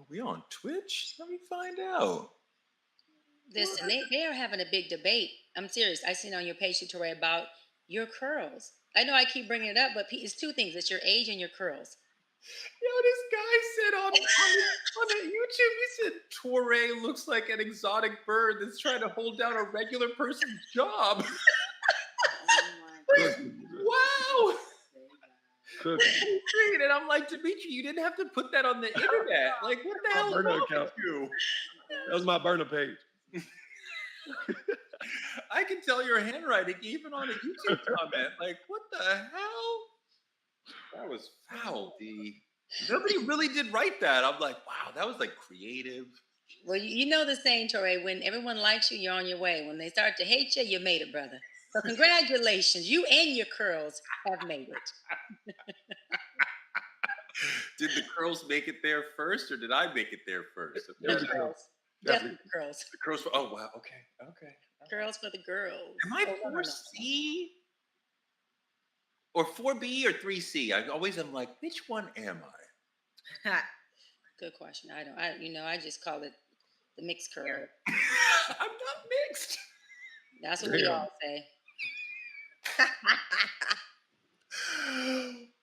Are we on Twitch? Let me find out. Listen, they are having a big debate. I'm serious. I seen on your page, Torre, about your curls. I know I keep bringing it up, but it's two things. It's your age and your curls. Yo, this guy said on the YouTube, he said Torre looks like an exotic bird that's trying to hold down a regular person's job. Wow. And I'm like, Dimitri, you didn't have to put that on the internet. Like, what the hell is wrong with you? That was my burner page. I can tell your handwriting even on a YouTube comment. Like, what the hell? That was foul, D. Nobody really did write that. I'm like, wow, that was like creative. Well, you know the saying, Torre, when everyone likes you, you're on your way. When they start to hate you, you made it, brother. So congratulations. You and your curls have made it. Did the curls make it there first, or did I make it there first? The girls. Definitely the girls. The girls. Oh, wow. Okay. Girls for the girls. Am I 4C? Or 4B or 3C? I always am like, which one am I? Good question. I just call it the mixed curl. I'm not mixed. That's what we all say.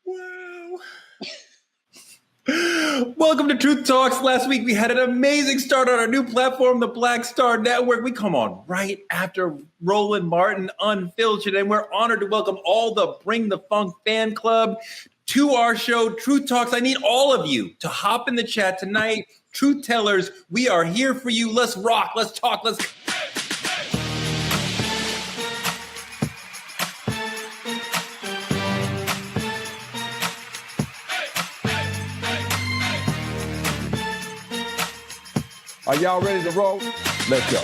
Wow. Welcome to Truth Talks. Last week we had an amazing start on our new platform, the Black Star Network. We come on right after Roland Martin Unfiltered, and we're honored to welcome all the Bring the Funk fan club to our show, Truth Talks. I need all of you to hop in the chat tonight. Truth tellers, we are here for you. Let's rock. Let's talk. Let's... Are y'all ready to roll? Let's go.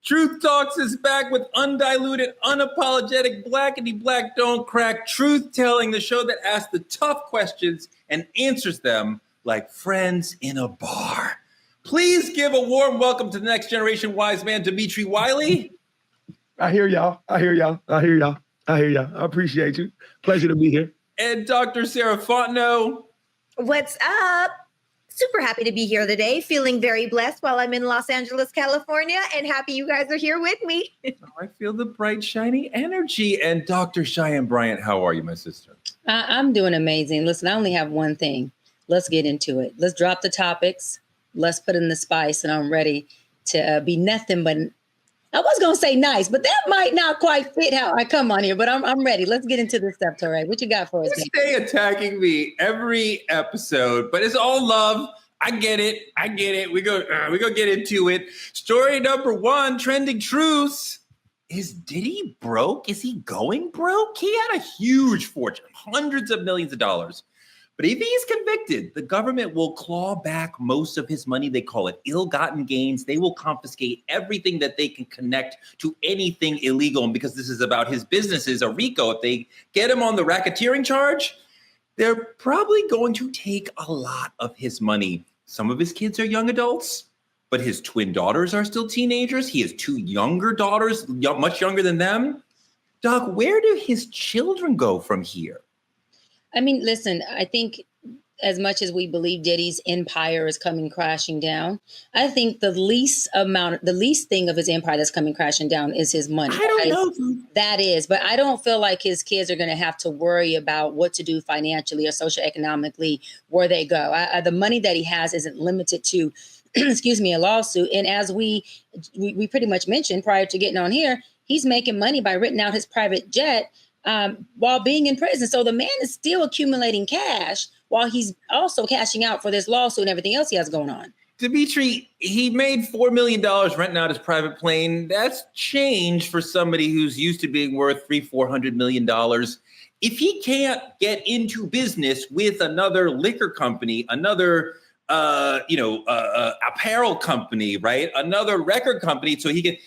Truth Talks is back with undiluted, unapologetic, blackity black, don't crack truth telling, the show that asks the tough questions and answers them like friends in a bar. Please give a warm welcome to the next generation wise man, Dimitri Wiley. I hear y'all. I appreciate you. Pleasure to be here. And Dr. Sarah Fontenot. What's up? Super happy to be here today. Feeling very blessed while I'm in Los Angeles, California, and happy you guys are here with me. I feel the bright, shiny energy. And Dr. Cheyenne Bryant, how are you, my sister? I'm doing amazing. Listen, I only have one thing. Let's get into it. Let's drop the topics. Let's put in the spice, and I'm ready to be nothing but... I was going to say nice, but that might not quite fit how I come on here, but I'm ready. Let's get into this stuff, Torre. What you got for us? You stay attacking me every episode, but it's all love. I get it. We go get into it. Story number one, trending truths. Is Diddy broke? Is he going broke? He had a huge fortune, hundreds of millions of dollars. But if he's convicted, the government will claw back most of his money. They call it ill-gotten gains. They will confiscate everything that they can connect to anything illegal. And because this is about his businesses, a RICO, if they get him on the racketeering charge, they're probably going to take a lot of his money. Some of his kids are young adults, but his twin daughters are still teenagers. He has two younger daughters, much younger than them. Doc, where do his children go from here? I mean, listen, I think as much as we believe Diddy's empire is coming crashing down, I think the least thing of his empire that's coming crashing down is his money. I don't know. That is, but I don't feel like his kids are going to have to worry about what to do financially or socioeconomically where they go. The money that he has isn't limited to, a lawsuit. And as we pretty much mentioned prior to getting on here, he's making money by renting out his private jet while being in prison. So the man is still accumulating cash while he's also cashing out for this lawsuit and everything else he has going on. Dimitri, he made $4 million renting out his private plane. That's change for somebody who's used to being worth $300-400 million. If he can't get into business with another liquor company, another apparel company, right? Another record company, so he can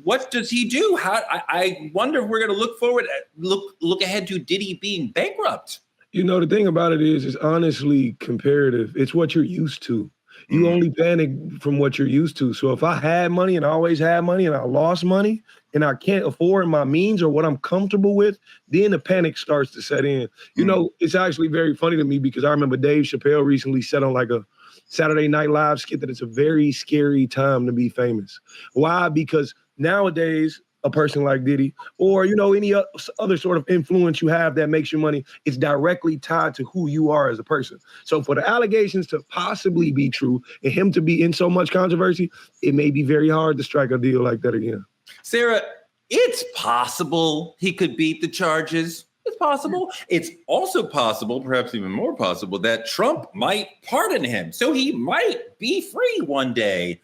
what does he do? I wonder if we're going to look ahead to Diddy being bankrupt. You know, the thing about it is honestly comparative. It's what you're used to. You only panic from what you're used to. So if I had money and I always had money and I lost money and I can't afford my means or what I'm comfortable with, then the panic starts to set in. You know, it's actually very funny to me because I remember Dave Chappelle recently said on like a Saturday Night Live skit that it's a very scary time to be famous. Why? Because nowadays, a person like Diddy or, you know, any other sort of influence you have that makes you money, it's directly tied to who you are as a person. So for the allegations to possibly be true and him to be in so much controversy, it may be very hard to strike a deal like that again. Sarah, it's possible he could beat the charges. It's possible. It's also possible, perhaps even more possible, that Trump might pardon him. So he might be free one day.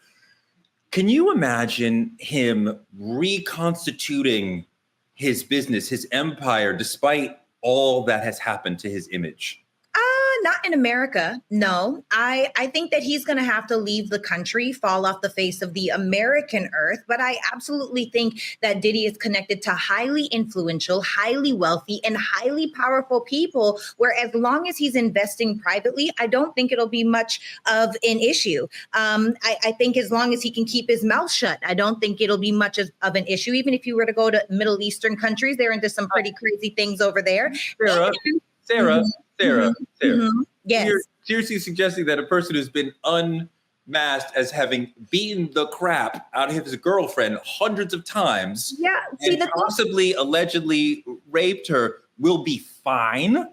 Can you imagine him reconstituting his business, his empire, despite all that has happened to his image? Not in America. No, I think that he's going to have to leave the country, fall off the face of the American earth. But I absolutely think that Diddy is connected to highly influential, highly wealthy, and highly powerful people, where as long as he's investing privately, I don't think it'll be much of an issue. I think as long as he can keep his mouth shut, I don't think it'll be much of an issue. Even if you were to go to Middle Eastern countries, they're into some pretty crazy things over there. Sarah. Yes. You're seriously suggesting that a person who's been unmasked as having beaten the crap out of his girlfriend hundreds of times, and possibly allegedly raped her, will be fine?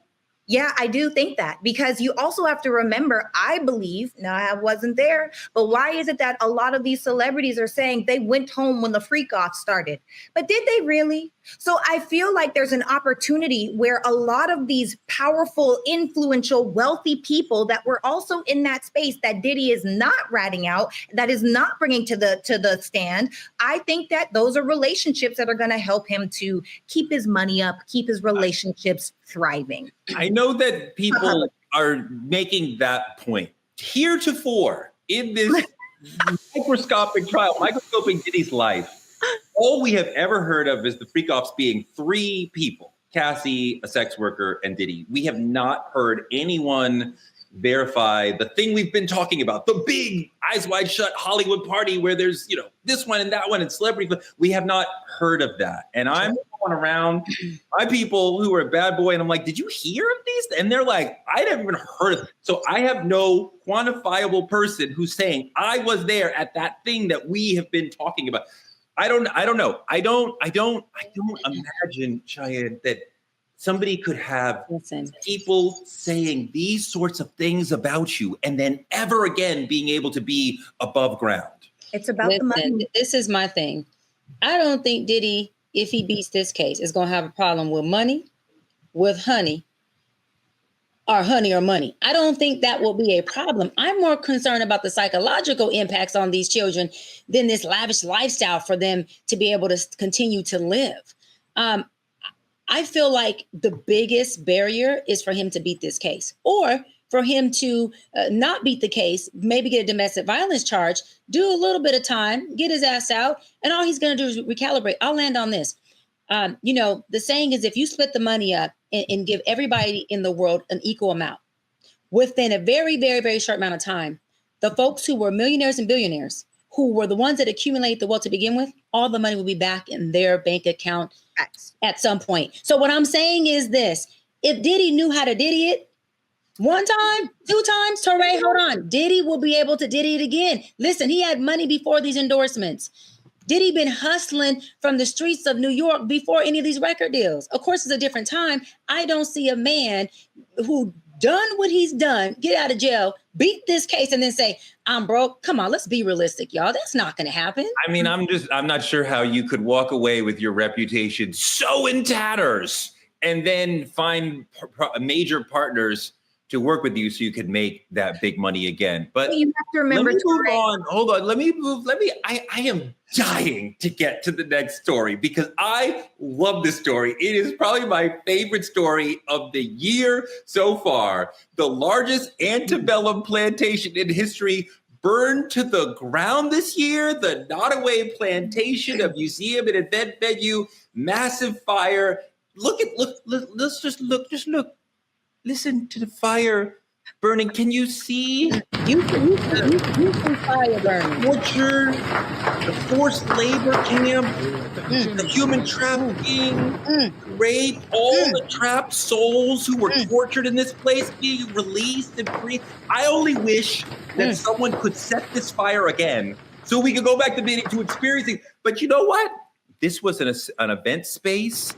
Yeah, I do think that, because you also have to remember, I believe, now I wasn't there, but why is it that a lot of these celebrities are saying they went home when the freak off started? But did they really? So I feel like there's an opportunity where a lot of these powerful, influential, wealthy people that were also in that space that Diddy is not ratting out, that is not bringing to the stand. I think that those are relationships that are going to help him to keep his money up, keep his relationships thriving. I know that people are making that point. Heretofore, in this microscopic Diddy's life, all we have ever heard of is the freak-offs being three people: Cassie, a sex worker, and Diddy. We have not heard anyone verify the thing we've been talking about, the big eyes wide shut Hollywood party where there's, you know, this one and that one and celebrity. We have not heard of that. And I'm going around my people who are a bad boy, and I'm like, did you hear of these? And they're like, I never even heard of it. So I have no quantifiable person who's saying I was there at that thing that we have been talking about. I don't know. I don't imagine, Cheyenne, that somebody could have people saying these sorts of things about you and then ever again being able to be above ground. It's about the money. This is my thing. I don't think Diddy, if he beats this case, is going to have a problem with money, with honey, or money. I don't think that will be a problem. I'm more concerned about the psychological impacts on these children than this lavish lifestyle for them to be able to continue to live. I feel like the biggest barrier is for him to beat this case, or for him to not beat the case, maybe get a domestic violence charge, do a little bit of time, get his ass out, and all he's going to do is recalibrate. I'll land on this. The saying is, if you split the money up and give everybody in the world an equal amount, within a very, very, very short amount of time, the folks who were millionaires and billionaires, who were the ones that accumulated the wealth to begin with, all the money will be back in their bank account at some point. So what I'm saying is this: if Diddy knew how to Diddy it one time, two times, Torre, hold on, Diddy will be able to Diddy it again. Listen, he had money before these endorsements. Diddy been hustling from the streets of New York before any of these record deals. Of course, it's a different time. I don't see a man who done what he's done, get out of jail, beat this case, and then say, I'm broke. Come on, let's be realistic, y'all. That's not going to happen. I mean, I'm not sure how you could walk away with your reputation so in tatters and then find major partners to work with you so you could make that big money again. But you have to remember, let me move on. Hold on. I am dying to get to the next story because I love this story. It is probably my favorite story of the year so far. The largest antebellum plantation in history burned to the ground this year. The Nottoway Plantation, a museum and event venue, massive fire. Look. Listen to the fire burning. Can you see You can fire burning. torture, the forced labor camp, the human trafficking, rape, all the trapped souls who were tortured in this place being released and free? I only wish that someone could set this fire again so we could go back to experiencing. But you know what? This was an event space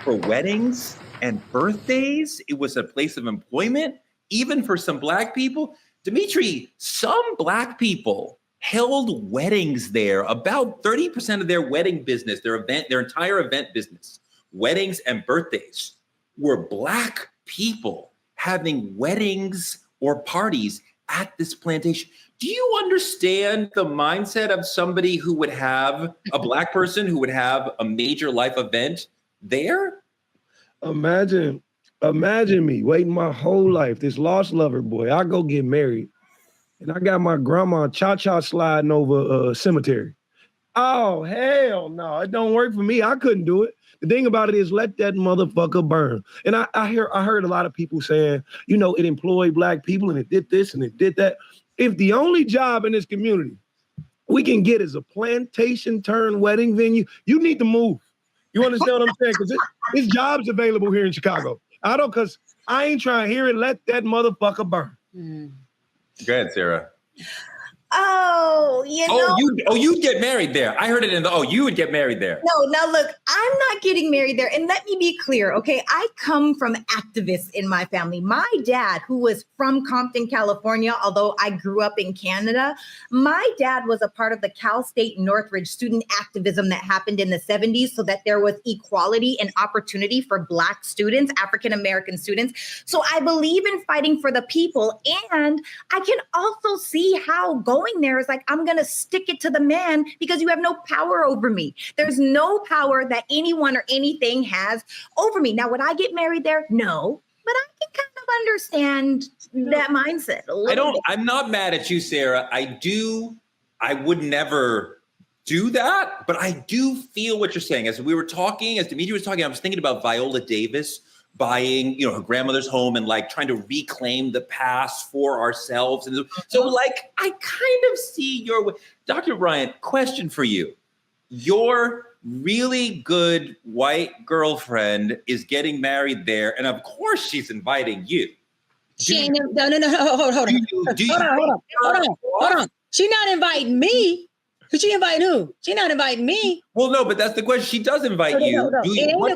for weddings and birthdays. It was a place of employment, even for some Black people. Dimitri, some Black people held weddings there. About 30% of their wedding business, their entire event business, weddings and birthdays, were Black people having weddings or parties at this plantation. Do you understand the mindset of somebody who would have a Black person who would have a major life event there? Imagine me waiting my whole life, this lost lover boy. I go get married, and I got my grandma cha-cha sliding over a cemetery. Oh, hell no, it don't work for me. I couldn't do it. The thing about it is, let that motherfucker burn. And I heard a lot of people saying, you know, it employed Black people and it did this and it did that. If the only job in this community we can get is a plantation turn wedding venue, you need to move. You understand what I'm saying? Because there's jobs available here in Chicago. Because I ain't trying to hear it. Let that motherfucker burn. Go ahead, Sarah. Oh, you'd get married there. I heard it you would get married there. No, now look, I'm not getting married there. And let me be clear, okay? I come from activists in my family. My dad, who was from Compton, California, although I grew up in Canada, my dad was a part of the Cal State Northridge student activism that happened in the 70s so that there was equality and opportunity for Black students, African-American students. So I believe in fighting for the people. And I can also see how going there is like, I'm going to stick it to the man because you have no power over me. There's no power that anyone or anything has over me. Now, would I get married there? No, but I can kind of understand that mindset a little bit. I'm not mad at you, Sarah. I would never do that, but I do feel what you're saying. As we were talking, as Dimitri was talking, I was thinking about Viola Davis buying, her grandmother's home and like trying to reclaim the past for ourselves. And so like, I kind of see your, Dr. Bryant, question for you. Your really good white girlfriend is getting married there. And of course she's inviting you. Hold on. She's not inviting me. Could she invite who? She's not inviting me. Well, no, but that's the question. She does invite you. What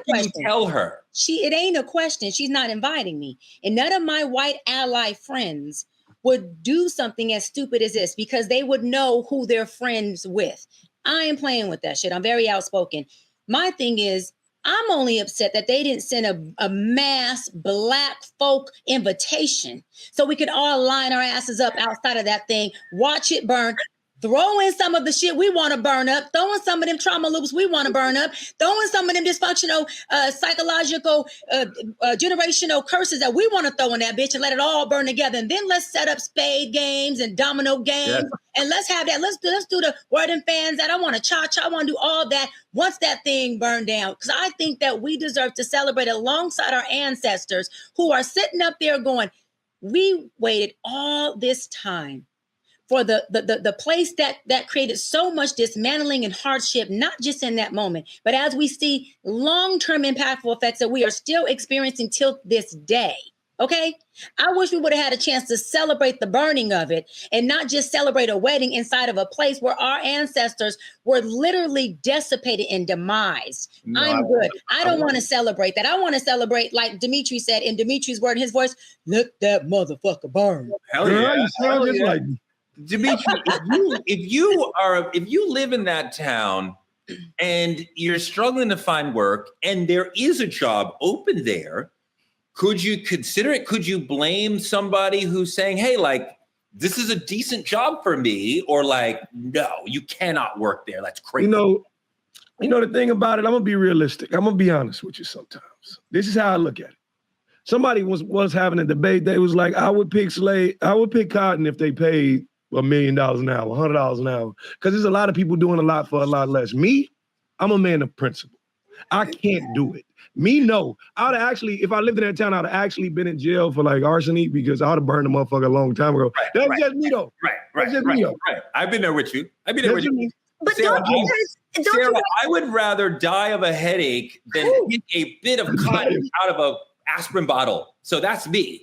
do you tell her? It ain't a question. She's not inviting me. And none of my white ally friends would do something as stupid as this because they would know who they're friends with. I ain't playing with that shit. I'm very outspoken. My thing is, I'm only upset that they didn't send a mass Black folk invitation so we could all line our asses up outside of that thing, watch it burn, throw in some of the shit we want to burn up, throw in some of them trauma loops we want to burn up, throw in some of them dysfunctional, psychological, generational curses that we want to throw in that bitch and let it all burn together. And then let's set up spade games and domino games. Yeah. And let's have that. Let's do the word and fans that I want to cha-cha. I want to do all that once that thing burned down. Because I think that we deserve to celebrate alongside our ancestors who are sitting up there going, we waited all this time for the place that created so much dismantling and hardship, not just in that moment, but as we see long-term impactful effects that we are still experiencing till this day. Okay, I wish we would have had a chance to celebrate the burning of it and not just celebrate a wedding inside of a place where our ancestors were literally dissipated and demised. No, I'm good. I don't want to celebrate that. I want to celebrate, like Dimitri said in Dimitri's word, his voice, let that motherfucker burn. Hell yeah. Hell yeah. Like Dimitri, if you live in that town and you're struggling to find work and there is a job open there, could you consider it? Could you blame somebody who's saying, hey, like, this is a decent job for me? Or like, no, you cannot work there. That's crazy. You know the thing about it, I'm going to be realistic. I'm going to be honest with you sometimes. This is how I look at it. Somebody was having a debate. They was like, I would pick cotton if they paid $1 million an hour, $100 an hour. Because there's a lot of people doing a lot for a lot less. Me, I'm a man of principle. I can't do it. Me, no. I would actually, if I lived in that town, I'd actually been in jail for like arsony because I would have burned the motherfucker a long time ago. That's just me though. Right. I've been there with you. I've been there with you. But Sarah, Sarah, I would rather die of a headache than get a bit of cotton out of a aspirin bottle. So that's me.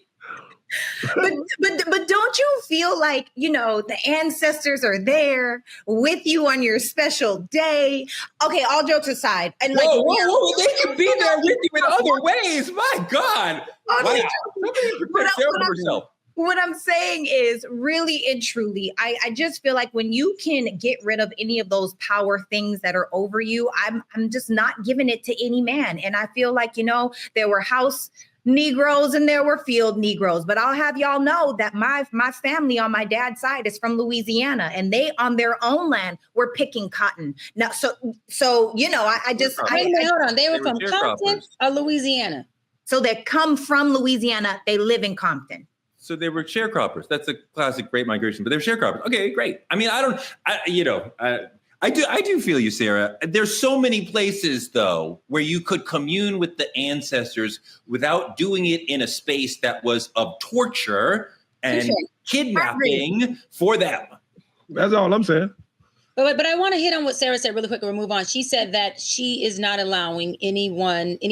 but don't you feel like, the ancestors are there with you on your special day? Okay, all jokes aside. And whoa, they can be there with you in other ways. My God. Wow. What I'm saying is, really and truly, I just feel like when you can get rid of any of those power things that are over you, I'm just not giving it to any man. And I feel like, there were house Negroes and there were field Negroes, but I'll have y'all know that my family on my dad's side is from Louisiana, and they on their own land were picking cotton. Now, so I just hold on. They were from Compton or Louisiana. So they come from Louisiana. They live in Compton. So they were sharecroppers. That's a classic Great Migration, but they're sharecroppers. Okay, great. I mean, I do feel you, Sarah. There's so many places, though, where you could commune with the ancestors without doing it in a space that was of torture and kidnapping for them. That's all I'm saying. But I want to hit on what Sarah said really quick and we'll move on. She said that she is not allowing any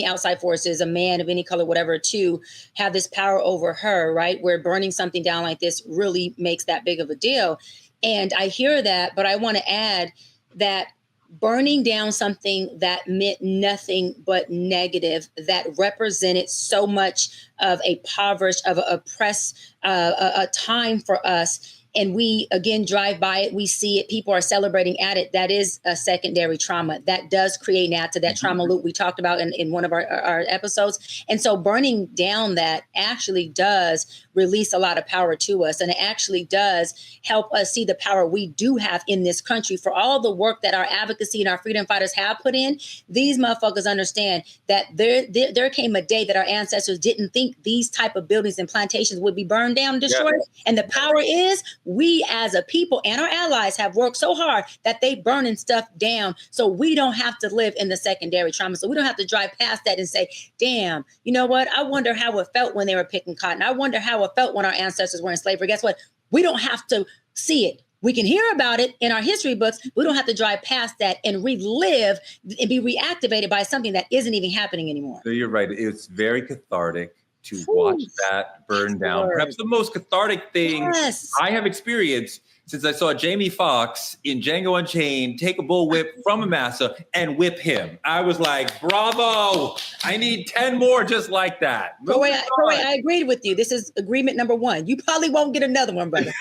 outside forces, a man of any color, whatever, to have this power over her, right? Where burning something down like this really makes that big of a deal. And I hear that, but I want to add that burning down something that meant nothing but negative, that represented so much of a impoverished, of an oppressed a time for us. And we, again, drive by it. We see it. People are celebrating at it. That is a secondary trauma. That does create now to that trauma loop we talked about in one of our episodes. And so burning down that actually does release a lot of power to us. And it actually does help us see the power we do have in this country. For all the work that our advocacy and our freedom fighters have put in, these motherfuckers understand that there came a day that our ancestors didn't think these type of buildings and plantations would be burned down and destroyed. Yeah. And the power is we as a people and our allies have worked so hard that they burning stuff down so we don't have to live in the secondary trauma. So we don't have to drive past that and say, damn, you know what? I wonder how it felt when they were picking cotton. I wonder how it felt when our ancestors were in slavery. Guess what? We don't have to see it. We can hear about it in our history books. We don't have to drive past that and relive and be reactivated by something that isn't even happening anymore. So you're right. It's very cathartic to watch that burn down. Perhaps the most cathartic thing I have experienced since I saw Jamie Foxx in Django Unchained take a bullwhip from a massa and whip him. I was like, bravo, I need 10 more just like that. Wait, I agreed with you. This is agreement number 1. You probably won't get another one, brother.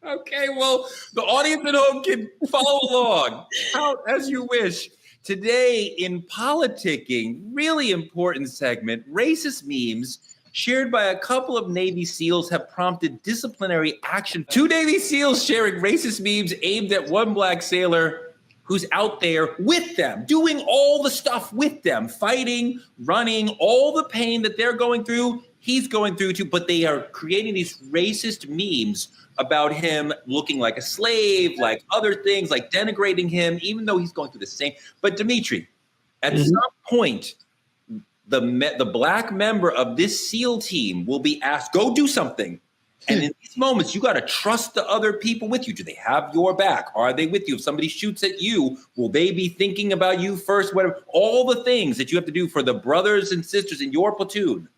Okay, well, the audience at home can follow along as you wish. Today in politicking, really important segment, racist memes shared by a couple of Navy SEALs have prompted disciplinary action. 2 Navy SEALs sharing racist memes aimed at one black sailor who's out there with them, doing all the stuff with them, fighting, running, all the pain that they're going through, he's going through too, but they are creating these racist memes about him looking like a slave, like other things, like denigrating him, even though he's going through the same. But Dimitri, at some point, the black member of this SEAL team will be asked, go do something. And in these moments, you got to trust the other people with you. Do they have your back? Are they with you? If somebody shoots at you, will they be thinking about you first? Whatever, all the things that you have to do for the brothers and sisters in your platoon.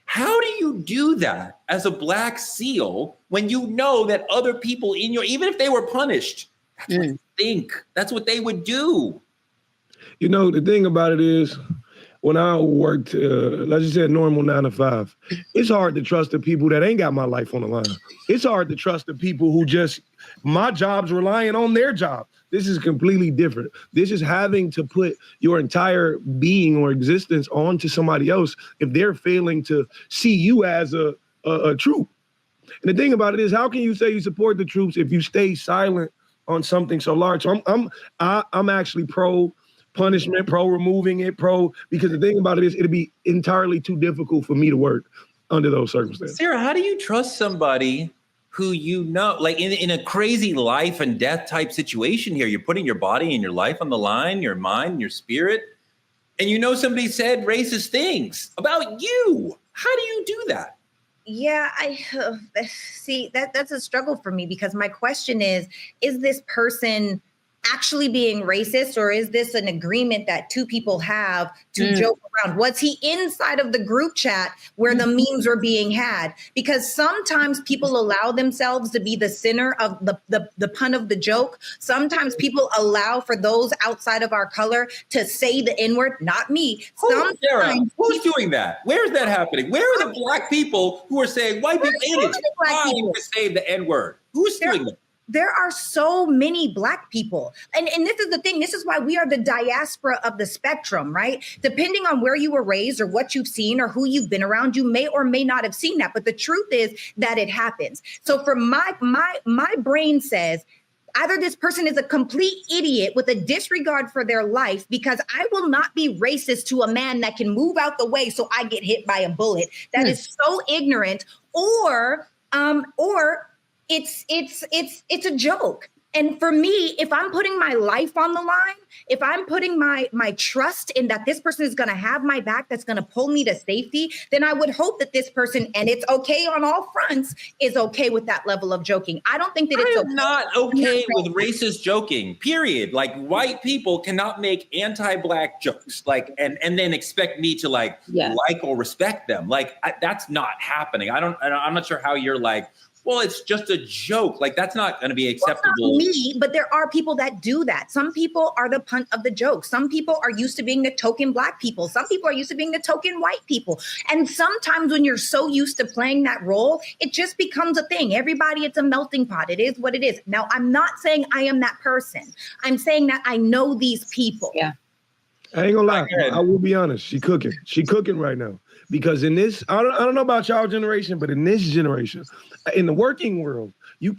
How do you do that as a black SEAL when you know that other people in your, even if they were punished, that's what you think, that's what they would do? You know, the thing about it is, when I worked, let's just say a normal 9 to 5, it's hard to trust the people that ain't got my life on the line. It's hard to trust the people who just, my job's relying on their job. This is completely different. This is having to put your entire being or existence onto somebody else if they're failing to see you as a troop. And the thing about it is, how can you say you support the troops if you stay silent on something so large? So I'm actually pro punishment, pro removing it, because the thing about it is it'd be entirely too difficult for me to work under those circumstances. Sarah, how do you trust somebody who you know, like in a crazy life and death type situation here. You're putting your body and your life on the line, your mind, your spirit. And you know somebody said racist things about you. How do you do that? Yeah, I see that's a struggle for me, because my question is this person actually being racist, or is this an agreement that two people have to joke around? Was he inside of the group chat where the memes were being had? Because sometimes people allow themselves to be the center of the pun of the joke. Sometimes people allow for those outside of our color to say the N-word, not me. Sarah, who's doing that? Where's that happening? Where are the black people who are saying white people ain't it fine to say the N-word? Who's doing that? There are so many black people. And this is the thing. This is why we are the diaspora of the spectrum, right? Depending on where you were raised or what you've seen or who you've been around, you may or may not have seen that. But the truth is that it happens. So for my brain says, either this person is a complete idiot with a disregard for their life, because I will not be racist to a man that can move out the way so I get hit by a bullet. That is so ignorant, or it's a joke. And for me, if I'm putting my life on the line, if I'm putting my trust in that this person is going to have my back, that's going to pull me to safety, then I would hope that this person, and it's okay on all fronts, is okay with that level of joking. I don't think that it's okay. Not okay with racist joking, period. Like, white people cannot make anti-black jokes, like, and then expect me to like or respect them. Like, that's not happening. I'm not sure how you're like, well, it's just a joke. Like, that's not going to be acceptable. Well, not me, but there are people that do that. Some people are the punt of the joke. Some people are used to being the token black people. Some people are used to being the token white people. And sometimes when you're so used to playing that role, it just becomes a thing. Everybody, it's a melting pot. It is what it is. Now, I'm not saying I am that person. I'm saying that I know these people. Yeah. I ain't gonna lie. I will be honest. She cooking. She cooking right now. Because in this, I don't know about y'all generation, but in this generation, in the working world, you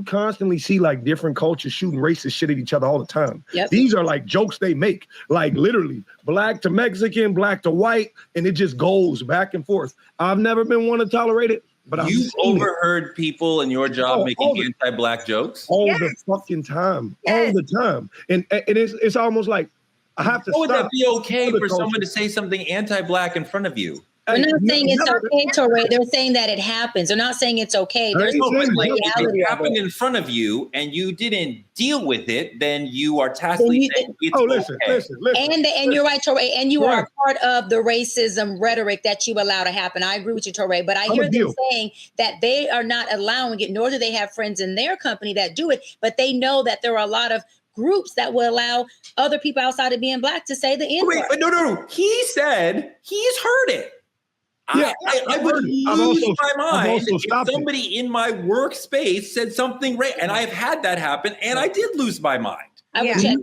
constantly see like different cultures shooting racist shit at each other all the time. Yep. These are like jokes they make, like literally black to Mexican, black to white, and it just goes back and forth. I've never been one to tolerate it, but you've overheard people in your job making anti-black jokes all the fucking time, all the time, and it's almost like I have to. How would that be okay for someone to say something anti-black in front of you? They're not saying it's okay, Torre. They're saying that it happens. They're not saying it's okay. There's no reality. If it happened in front of you and you didn't deal with it, then you are tacitly saying it's listen. And you're right, Torre. And you are a part of the racism rhetoric that you allow to happen. I agree with you, Torre. But I hear them saying that they are not allowing it, nor do they have friends in their company that do it. But they know that there are a lot of groups that will allow other people outside of being black to say the N-word. Wait, but no. He said he's heard it. Yeah, I would lose my mind if somebody in my workspace said something and I've had that happen, and I did lose my mind. I would check.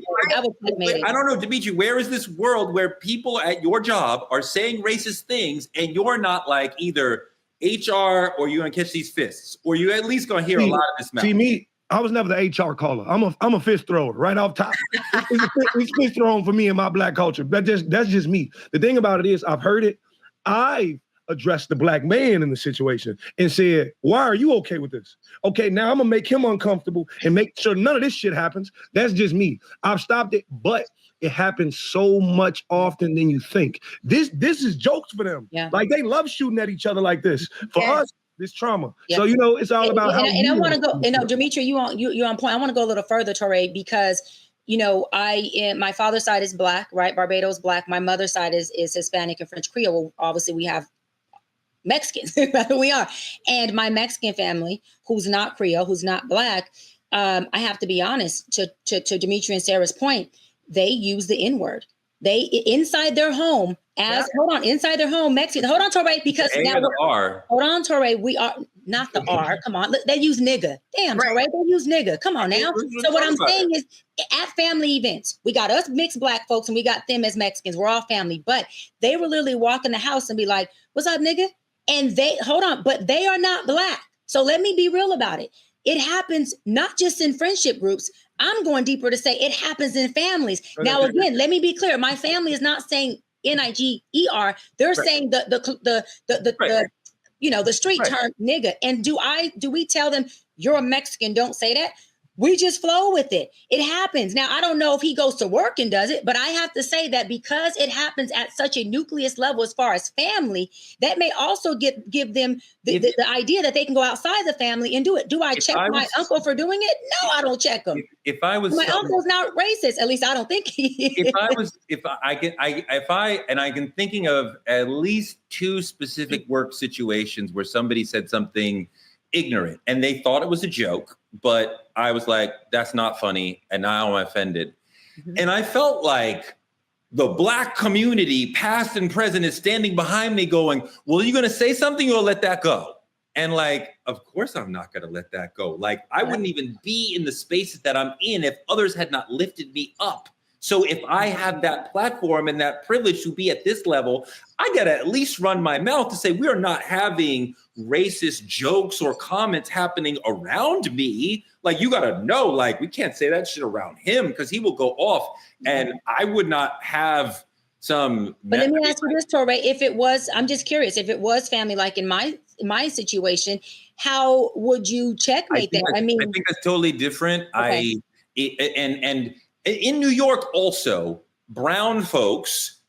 I don't know, Dimitri, where is this world where people at your job are saying racist things and you're not like either HR or you're gonna catch these fists, or you at least gonna hear a lot of this mouth? See me, I was never the HR caller. I'm a fist thrower right off top. It's fist throwing for me in my black culture. That's just me. The thing about it is I've heard it. I addressed the black man in the situation and said, why are you okay with this? Okay, now I'm gonna make him uncomfortable and make sure none of this shit happens. That's just me. I've stopped it, but it happens so much often than you think. This is jokes for them. Yeah. Like they love shooting at each other like this. For us, this trauma. Yeah. So it's all about how. And I want to go. Dimitri, you're on point. I want to go a little further, Torre, because my father's side is black, right? Barbados black. My mother's side is Hispanic and French Creole. Well, obviously, we have Mexicans, we are. And my Mexican family, who's not Creole, who's not black, I have to be honest, to Dimitri and Sarah's point, they use the N-word. They inside their home inside their home, Mexican. Hold on, Torre, because now hold on, Torre. We are not the R. Come on, they use nigga. Damn, Torre, they use nigga. Come on now. So what I'm saying is, at family events, we got us mixed black folks and we got them as Mexicans. We're all family, but they will literally walk in the house and be like, "What's up, nigga?" And but they are not black. So let me be real about it. It happens not just in friendship groups. I'm going deeper to say it happens in families. Now, again, let me be clear. My family is not saying NIGER. They're saying the the street term nigga. And do we tell them you're a Mexican, don't say that? We just flow with it. It happens. Now, I don't know if he goes to work and does it, but I have to say that because it happens at such a nucleus level as far as family, that may also give them the idea that they can go outside the family and do it. Do I check my uncle for doing it? No, I don't check him. If I was my uncle's not racist, at least I don't think he is. I can thinking of at least 2 specific work situations where somebody said something ignorant and they thought it was a joke, but I was like, that's not funny, and now I'm offended. Mm-hmm. And I felt like the Black community, past and present, is standing behind me going, well, are you going to say something or let that go? And like, of course I'm not going to let that go. Like, I wouldn't even be in the spaces that I'm in if others had not lifted me up. So if I have that platform and that privilege to be at this level, I got to at least run my mouth to say we are not having racist jokes or comments happening around me. Like, you got to know, like, we can't say that shit around him because he will go off. And I would not have some. But let me ask you this, Torre. If it was, I'm just curious, if it was family, like in my situation, how would you checkmate that? I think that's totally different. Okay. And in New York also,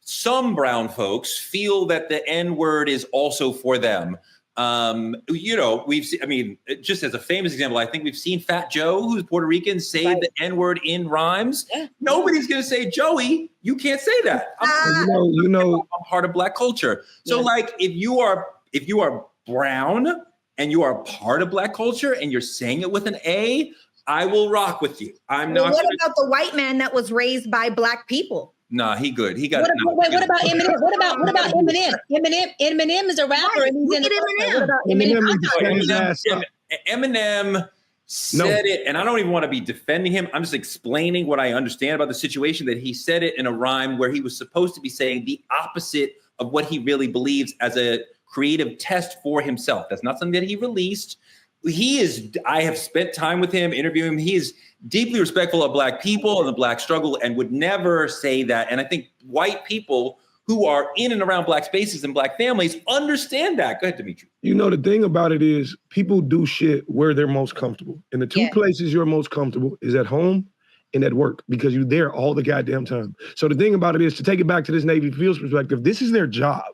some brown folks feel that the N-word is also for them. We've seen, just as a famous example, I think we've seen Fat Joe, who's Puerto Rican, say the N-word in rhymes. Yeah. Nobody's going to say, Joey, you can't say that. I'm part of Black culture. So like, if you are brown and you are part of Black culture and you're saying it with an A, I will rock with you. What about the white man that was raised by Black people? Nah, he good. He got. What about Eminem? What about Eminem? Eminem is a rapper. And he's Eminem said it, and I don't even want to be defending him. I'm just explaining what I understand about the situation. That he said it in a rhyme where he was supposed to be saying the opposite of what he really believes as a creative test for himself. That's not something that he released. I have spent time with him, interviewing him. He is deeply respectful of Black people and the Black struggle and would never say that. And I think white people who are in and around Black spaces and Black families understand that. Go ahead, Dimitri. The thing about it is people do shit where they're most comfortable. And the 2 places you're most comfortable is at home and at work, because you're there all the goddamn time. So the thing about it is, to take it back to this Navy SEALs perspective, this is their job.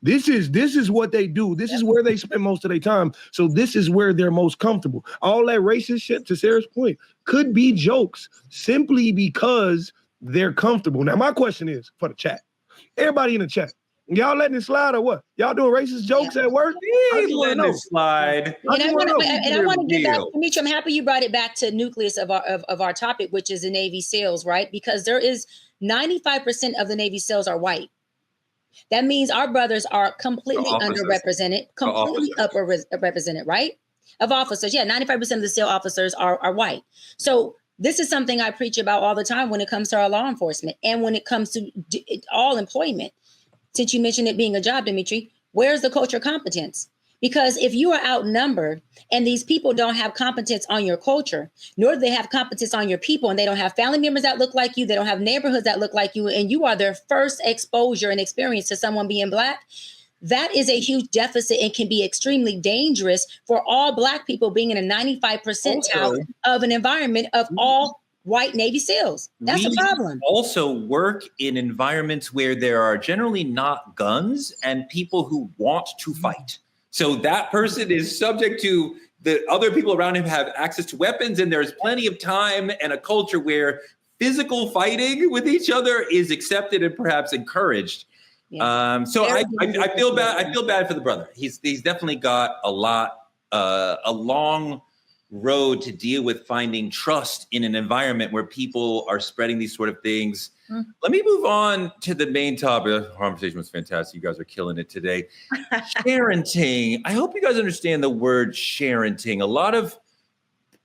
This is what they do. This is where they spend most of their time. So this is where they're most comfortable. All that racist shit, to Sarah's point, could be jokes simply because they're comfortable. Now, my question is for the chat. Everybody in the chat, y'all letting it slide or what? Y'all doing racist jokes at work? Letting it slide. And I want to get back, Dimitri, I'm happy you brought it back to nucleus of our topic, which is the Navy SEALs, right? Because there is 95% of the Navy SEALs are white. That means our brothers are completely underrepresented, represented, right? Of officers. Yeah, 95% of the SEAL officers are white. So this is something I preach about all the time when it comes to our law enforcement and when it comes to all employment. Since you mentioned it being a job, Dimitri, where's the culture of competence? Because if you are outnumbered and these people don't have competence on your culture, nor do they have competence on your people, and they don't have family members that look like you, they don't have neighborhoods that look like you, and you are their first exposure and experience to someone being Black, that is a huge deficit and can be extremely dangerous for all Black people being in a 95 percentile of an environment of all white Navy SEALs. That's a problem. Also work in environments where there are generally not guns and people who want to fight. So that person is subject to the other people around him have access to weapons, and there's plenty of time and a culture where physical fighting with each other is accepted and perhaps encouraged. Yeah. So I feel bad. I feel bad for the brother. He's definitely got a long road to deal with finding trust in an environment where people are spreading these sort of things. Let me move on to the main topic. The conversation was fantastic. You guys are killing it today. Sharenting. I hope you guys understand the word sharenting. A lot of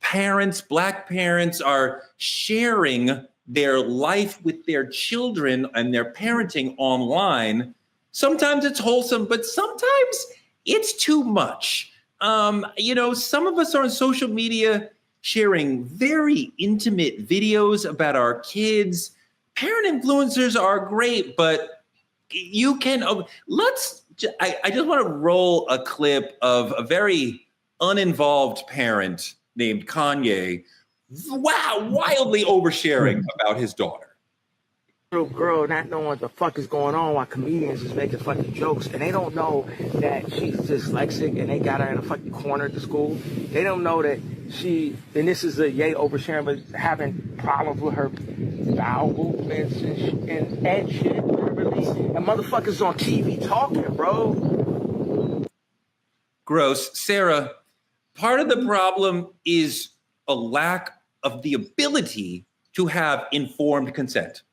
parents, Black parents, are sharing their life with their children and their parenting online. Sometimes it's wholesome, but sometimes it's too much. Some of us are on social media sharing very intimate videos about our kids. Parent influencers are great, but you can, let's I just want to roll a clip of a very uninvolved parent named Kanye. Wow, wildly oversharing about his daughter. Little girl not knowing what the fuck is going on while comedians is making fucking jokes, and they don't know that she's dyslexic and they got her in a fucking corner at the school. They don't know that and this is a yay oversharing, but having problems with her bowel movements and shit, literally. And motherfuckers on TV talking, bro. Gross. Sarah, part of the problem is a lack of the ability to have informed consent.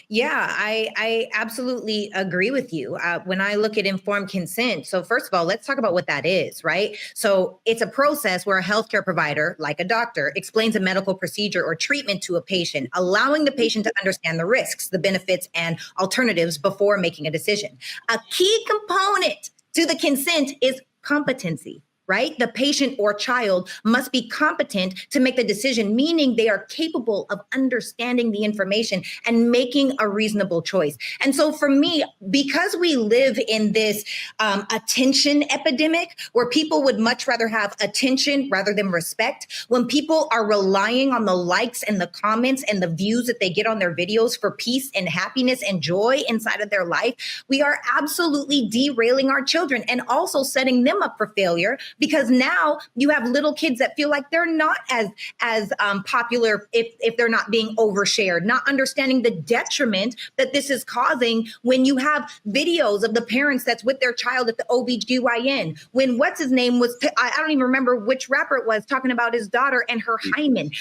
Yeah, I absolutely agree with you. When I look at informed consent, so first of all, let's talk about what that is, right? So it's a process where a healthcare provider, like a doctor, explains a medical procedure or treatment to a patient, allowing the patient to understand the risks, the benefits, and alternatives before making a decision. A key component to the consent is competency. Right? The patient or child must be competent to make the decision, meaning they are capable of understanding the information and making a reasonable choice. And so for me, because we live in this attention epidemic where people would much rather have attention rather than respect, when people are relying on the likes and the comments and the views that they get on their videos for peace and happiness and joy inside of their life, we are absolutely derailing our children and also setting them up for failure. Because now you have little kids that feel like they're not as popular if they're not being overshared, not understanding the detriment that this is causing when you have videos of the parents that's with their child at the OBGYN. When what's his name was, I don't even remember which rapper it was, talking about his daughter and her hymen.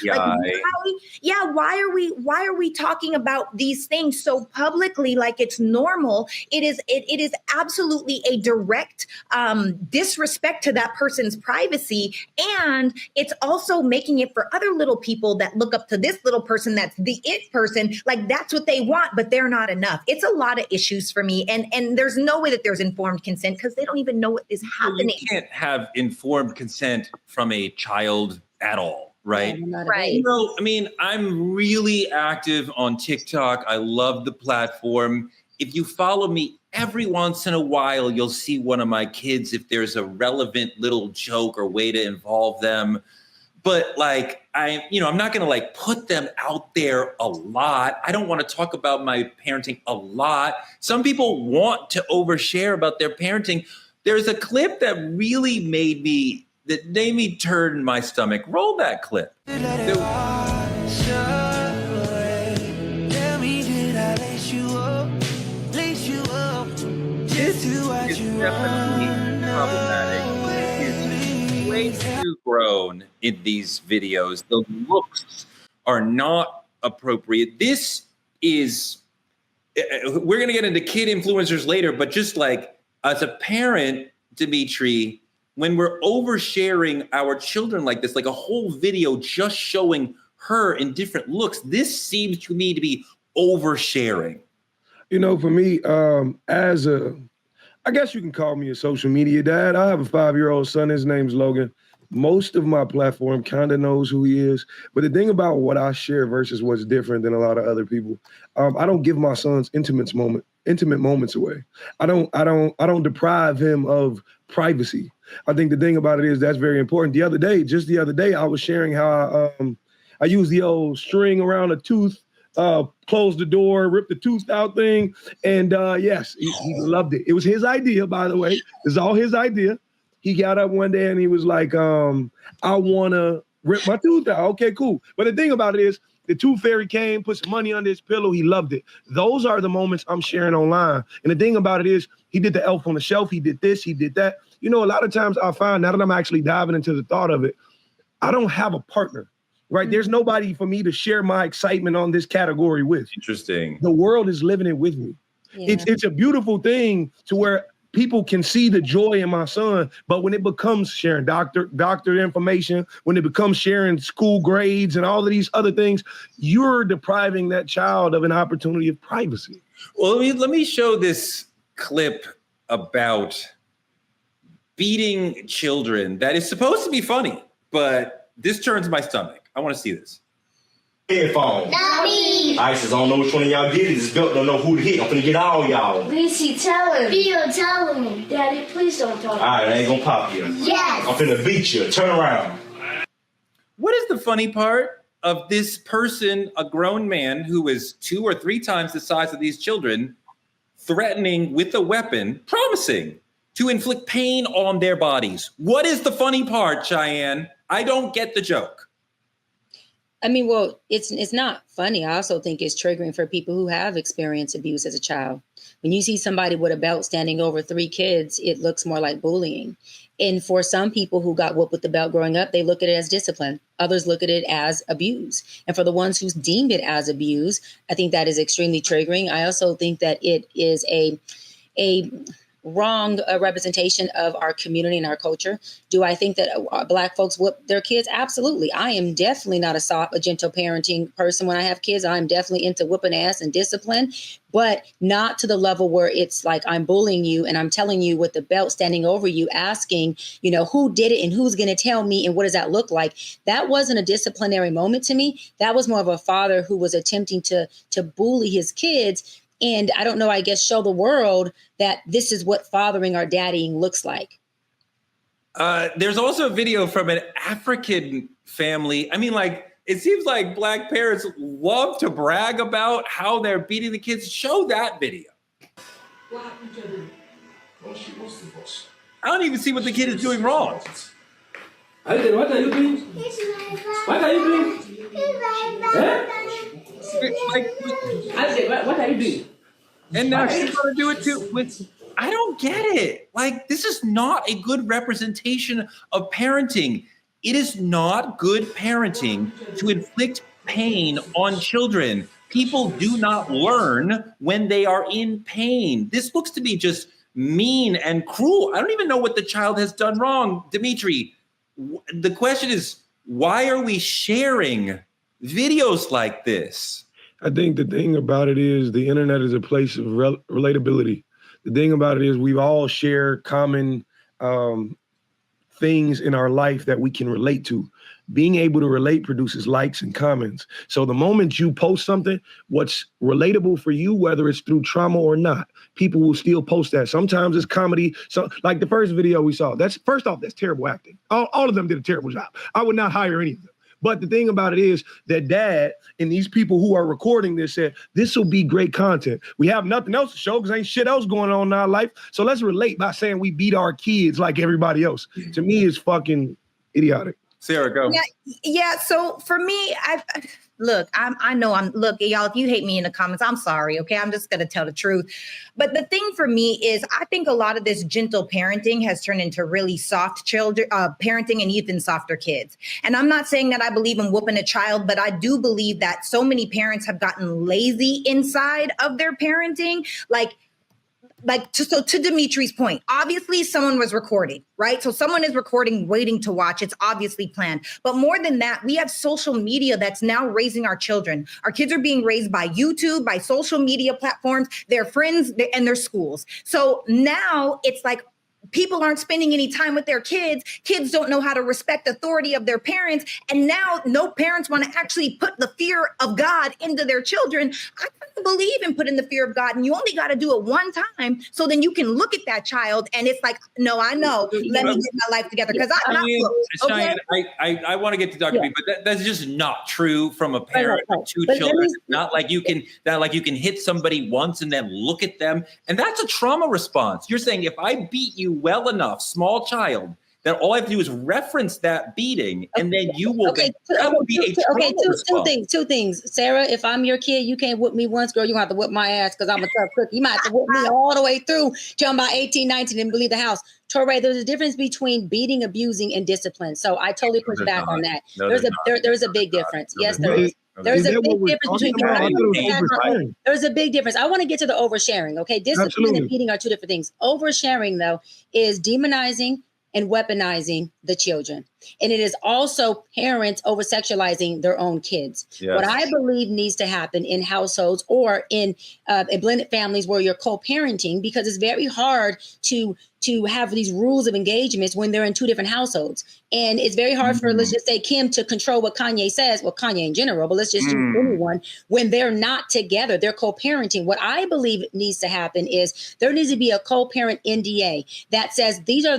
Why are we talking about these things so publicly like it's normal? It is absolutely a direct disrespect to that person's privacy, and it's also making it for other little people that look up to this little person that's the it person, like that's what they want, but they're not enough. It's a lot of issues for me, and there's no way that there's informed consent because they don't even know what is happening. You can't have informed consent from a child at all, right? Yeah, right. You know, I mean, I'm really active on TikTok. I love the platform. If you follow me, every once in a while, you'll see one of my kids if there's a relevant little joke or way to involve them. But like, I'm not going to like put them out there a lot. I don't want to talk about my parenting a lot. Some people want to overshare about their parenting. There's a clip that really made me turn my stomach. Roll that clip. It's definitely problematic. It's way too grown in these videos. The looks are not appropriate. This is, we're going to get into kid influencers later, but just like as a parent, Dimitri, when we're oversharing our children like this, like a whole video just showing her in different looks, this seems to me to be oversharing. You know, for me, I guess you can call me a social media dad. I have a 5-year-old son. His name's Logan. Most of my platform kind of knows who he is. But the thing about what I share versus what's different than a lot of other people, I don't give my son's intimate moments away. I don't deprive him of privacy. I think the thing about it is that's very important. Just the other day, I was sharing how I use the old string around a tooth, close the door, rip the tooth out thing. And yes, he loved it. It was his idea, by the way. It's all his idea. He got up one day and he was like, I want to rip my tooth out. Okay, cool. But the thing about it is the tooth fairy came, put some money under his pillow. He loved it. Those are the moments I'm sharing online. And the thing about it is he did the elf on the shelf. He did this, he did that. You know, a lot of times I find, now that I'm actually diving into the thought of it, I don't have a partner. Right? There's nobody for me to share my excitement on this category with. Interesting. The world is living it with me. Yeah. It's a beautiful thing to where people can see the joy in my son, but when it becomes sharing doctor information, when it becomes sharing school grades and all of these other things, you're depriving that child of an opportunity of privacy. Well, let me show this clip about beating children that is supposed to be funny, but this turns my stomach. I want to see this. headphones. Not me. Isis, I don't know which one of y'all did it. This belt don't know who to hit. I'm finna get all y'all. Lizzie, tell him. Theo, tell him. Daddy, please don't talk. Alright, I ain't gonna pop you. Yes. I'm finna beat you. Turn around. What is the funny part of this person, a grown man who is 2 or 3 times the size of these children, threatening with a weapon, promising to inflict pain on their bodies? What is the funny part, Cheyenne? I don't get the joke. I mean, well, it's not funny. I also think it's triggering for people who have experienced abuse as a child. When you see somebody with a belt standing over 3 kids, it looks more like bullying. And for some people who got whooped with the belt growing up, they look at it as discipline. Others look at it as abuse. And for the ones who deemed it as abuse, I think that is extremely triggering. I also think that it is a wrong representation of our community and our culture. Do I think that Black folks whoop their kids? Absolutely. I am definitely not a gentle parenting person when I have kids. I'm definitely into whooping ass and discipline, but not to the level where it's like I'm bullying you and I'm telling you with the belt standing over you, asking, who did it and who's going to tell me and what does that look like? That wasn't a disciplinary moment to me. That was more of a father who was attempting to bully his kids. And I don't know, I guess, show the world that this is what fathering or daddying looks like. There's also a video from an African family. I mean, it seems like Black parents love to brag about how they're beating the kids. Show that video. What happened to her? Well, she was the boss. I don't even see what the kid is doing wrong. Aiden, what are you doing? What are you doing? Aiden, what are you doing? And now she's going to do it too. I don't get it. This is not a good representation of parenting. It is not good parenting to inflict pain on children. People do not learn when they are in pain. This looks to be just mean and cruel. I don't even know what the child has done wrong. Dimitri, the question is, why are we sharing videos like this? I think the thing about it is the internet is a place of relatability. The thing about it is we've all shared common things in our life that we can relate to. Being able to relate produces likes and comments. So the moment you post something, what's relatable for you, whether it's through trauma or not, people will still post that. Sometimes it's comedy. So like the first video we saw, that's terrible acting. All of them did a terrible job. I would not hire any of them. But the thing about it is that dad and these people who are recording this said, this will be great content. We have nothing else to show because ain't shit else going on in our life. So let's relate by saying we beat our kids like everybody else. To me, it's fucking idiotic. Sarah, go. Yeah. So for me, look, y'all, if you hate me in the comments, I'm sorry. Okay. I'm just going to tell the truth. But the thing for me is I think a lot of this gentle parenting has turned into really soft children, parenting and even softer kids. And I'm not saying that I believe in whooping a child, but I do believe that so many parents have gotten lazy inside of their parenting. So to Dimitri's point, obviously someone was recording, right? So someone is recording, waiting to watch. It's obviously planned. But more than that, we have social media that's now raising our children. Our kids are being raised by YouTube, by social media platforms, their friends, and their schools. So now it's like, people aren't spending any time with their kids. Kids don't know how to respect authority of their parents. And now no parents want to actually put the fear of God into their children. I don't believe in putting the fear of God. And you only got to do it one time. So then you can look at that child and it's like, no, I know. Let me get my life together. Because Cheyenne, I want to get to Dr. B, but that's just not true from a parent of 2 children. It's not like you can hit somebody once and then look at them. And that's a trauma response. You're saying if I beat you well enough, small child, then all I have to do is reference that beating, and then you will be two things. Sarah, if I'm your kid, you can't whoop me once, girl. You have to whoop my ass because I'm a tough cookie. You might have to whoop me all the way through till I'm about 18, 19 and leave the house. Torre, there's a difference between beating, abusing, and discipline. So I totally push back on that. There's a big difference. Yes, there is. There's a big difference between there's a big difference. I want to get to the oversharing. Okay. Discipline and beating are 2 different things. Oversharing, though, is demonizing and weaponizing the children. And it is also parents over-sexualizing their own kids. Yes. What I believe needs to happen in households or in blended families where you're co-parenting, because it's very hard to to have these rules of engagements when they're in two different households. And it's very hard for, let's just say, Kim to control what Kanye says, well, Kanye in general, but let's just do anyone when they're not together, they're co-parenting. What I believe needs to happen is there needs to be a co-parent NDA that says these are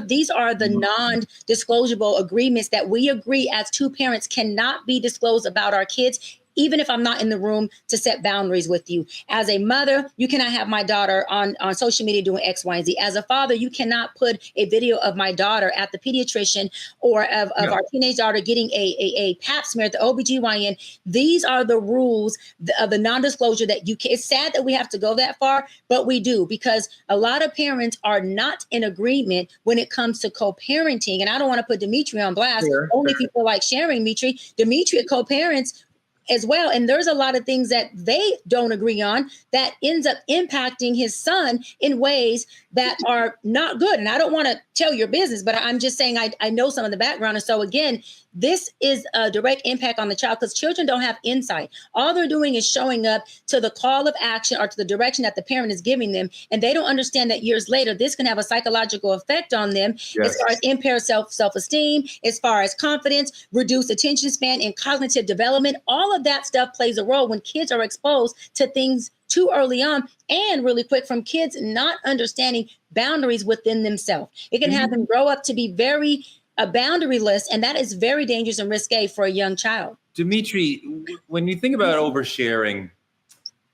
the non-disclosable agreements that we agree as two parents cannot be disclosed about our kids, even if I'm not in the room to set boundaries with you. As a mother, you cannot have my daughter on social media doing X, Y, and Z. As a father, you cannot put a video of my daughter at the pediatrician or of our teenage daughter getting a pap smear at the OBGYN. These are the rules of the non-disclosure that you can. It's sad that we have to go that far, but we do, because a lot of parents are not in agreement when it comes to co-parenting. And I don't want to put Dimitri on blast. Only people like sharing Dimitri co-parents as well. And there's a lot of things that they don't agree on that ends up impacting his son in ways that are not good. And I don't want to tell your business, but I'm just saying I know some of the background. And so again, this is a direct impact on the child because children don't have insight. All they're doing is showing up to the call of action or to the direction that the parent is giving them. And they don't understand that years later, this can have a psychological effect on them as far as impaired self-esteem, as far as confidence, reduced attention span, and cognitive development. All of that stuff plays a role when kids are exposed to things too early on, and really quick from kids not understanding boundaries within themselves. It can have them grow up to be very boundaryless, and that is very dangerous and risque for a young child. Dimitri, when you think about oversharing,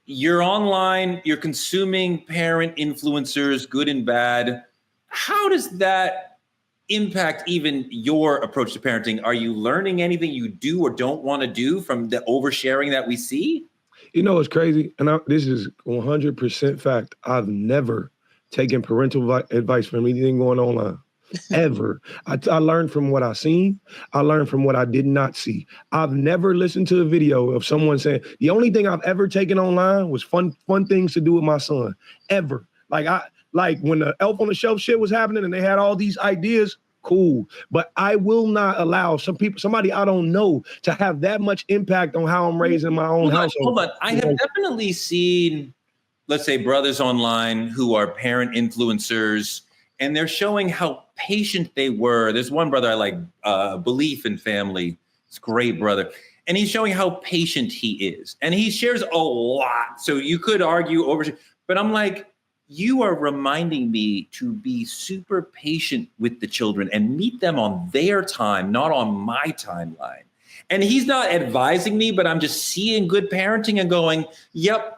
you're online, you're consuming parent influencers, good and bad. How does that impact even your approach to parenting? Are you learning anything you do or don't want to do from the oversharing that we see? You know, it's crazy. And this is 100% fact. I've never taken parental advice from anything going online. Ever. I learned from what I seen. I learned from what I did not see. I've never listened to a video of someone saying, the only thing I've ever taken online was fun things to do with my son. Ever. Like when the Elf on the Shelf shit was happening and they had all these ideas, cool. But I will not allow somebody I don't know to have that much impact on how I'm raising my own household. Hold on. I have definitely seen, let's say, brothers online who are parent influencers, and they're showing how patient they were. There's one brother I like, Belief in Family. It's a great brother. And he's showing how patient he is. And he shares a lot. So you could argue but I'm like, you are reminding me to be super patient with the children and meet them on their time, not on my timeline. And he's not advising me, but I'm just seeing good parenting and going, yep,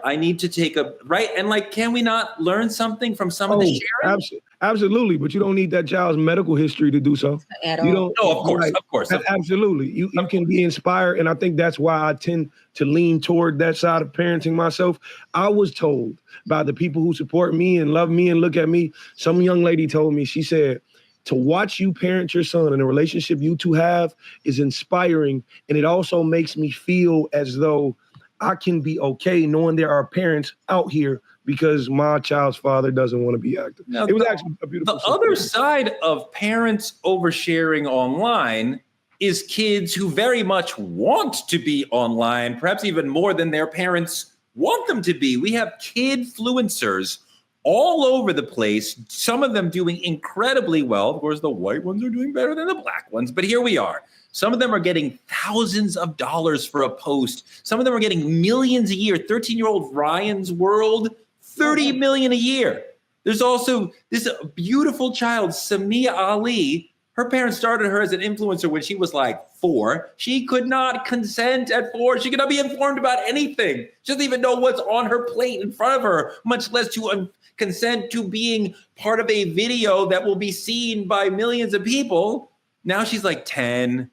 I need to take right. And like, can we not learn something from some of the sharing? Absolutely. But you don't need that child's medical history to do so. At all. You don't. No, of course. Absolutely. You can be inspired. And I think that's why I tend to lean toward that side of parenting myself. I was told by the people who support me and love me and look at me. Some young lady told me, she said, to watch you parent your son and the relationship you two have is inspiring. And it also makes me feel as though I can be okay knowing there are parents out here because my child's father doesn't want to be active. Now, it was actually a beautiful The other side of parents oversharing online is kids who very much want to be online, perhaps even more than their parents want them to be. We have kid-fluencers all over the place, some of them doing incredibly well. Of course, the white ones are doing better than the black ones, but here we are. Some of them are getting thousands of dollars for a post. Some of them are getting millions a year. 13-year-old Ryan's World, 30 million a year. There's also this beautiful child, Samia Ali. Her parents started her as an influencer when she was like 4. She could not consent at 4. She could not be informed about anything. She doesn't even know what's on her plate in front of her, much less to consent to being part of a video that will be seen by millions of people. Now she's like 10.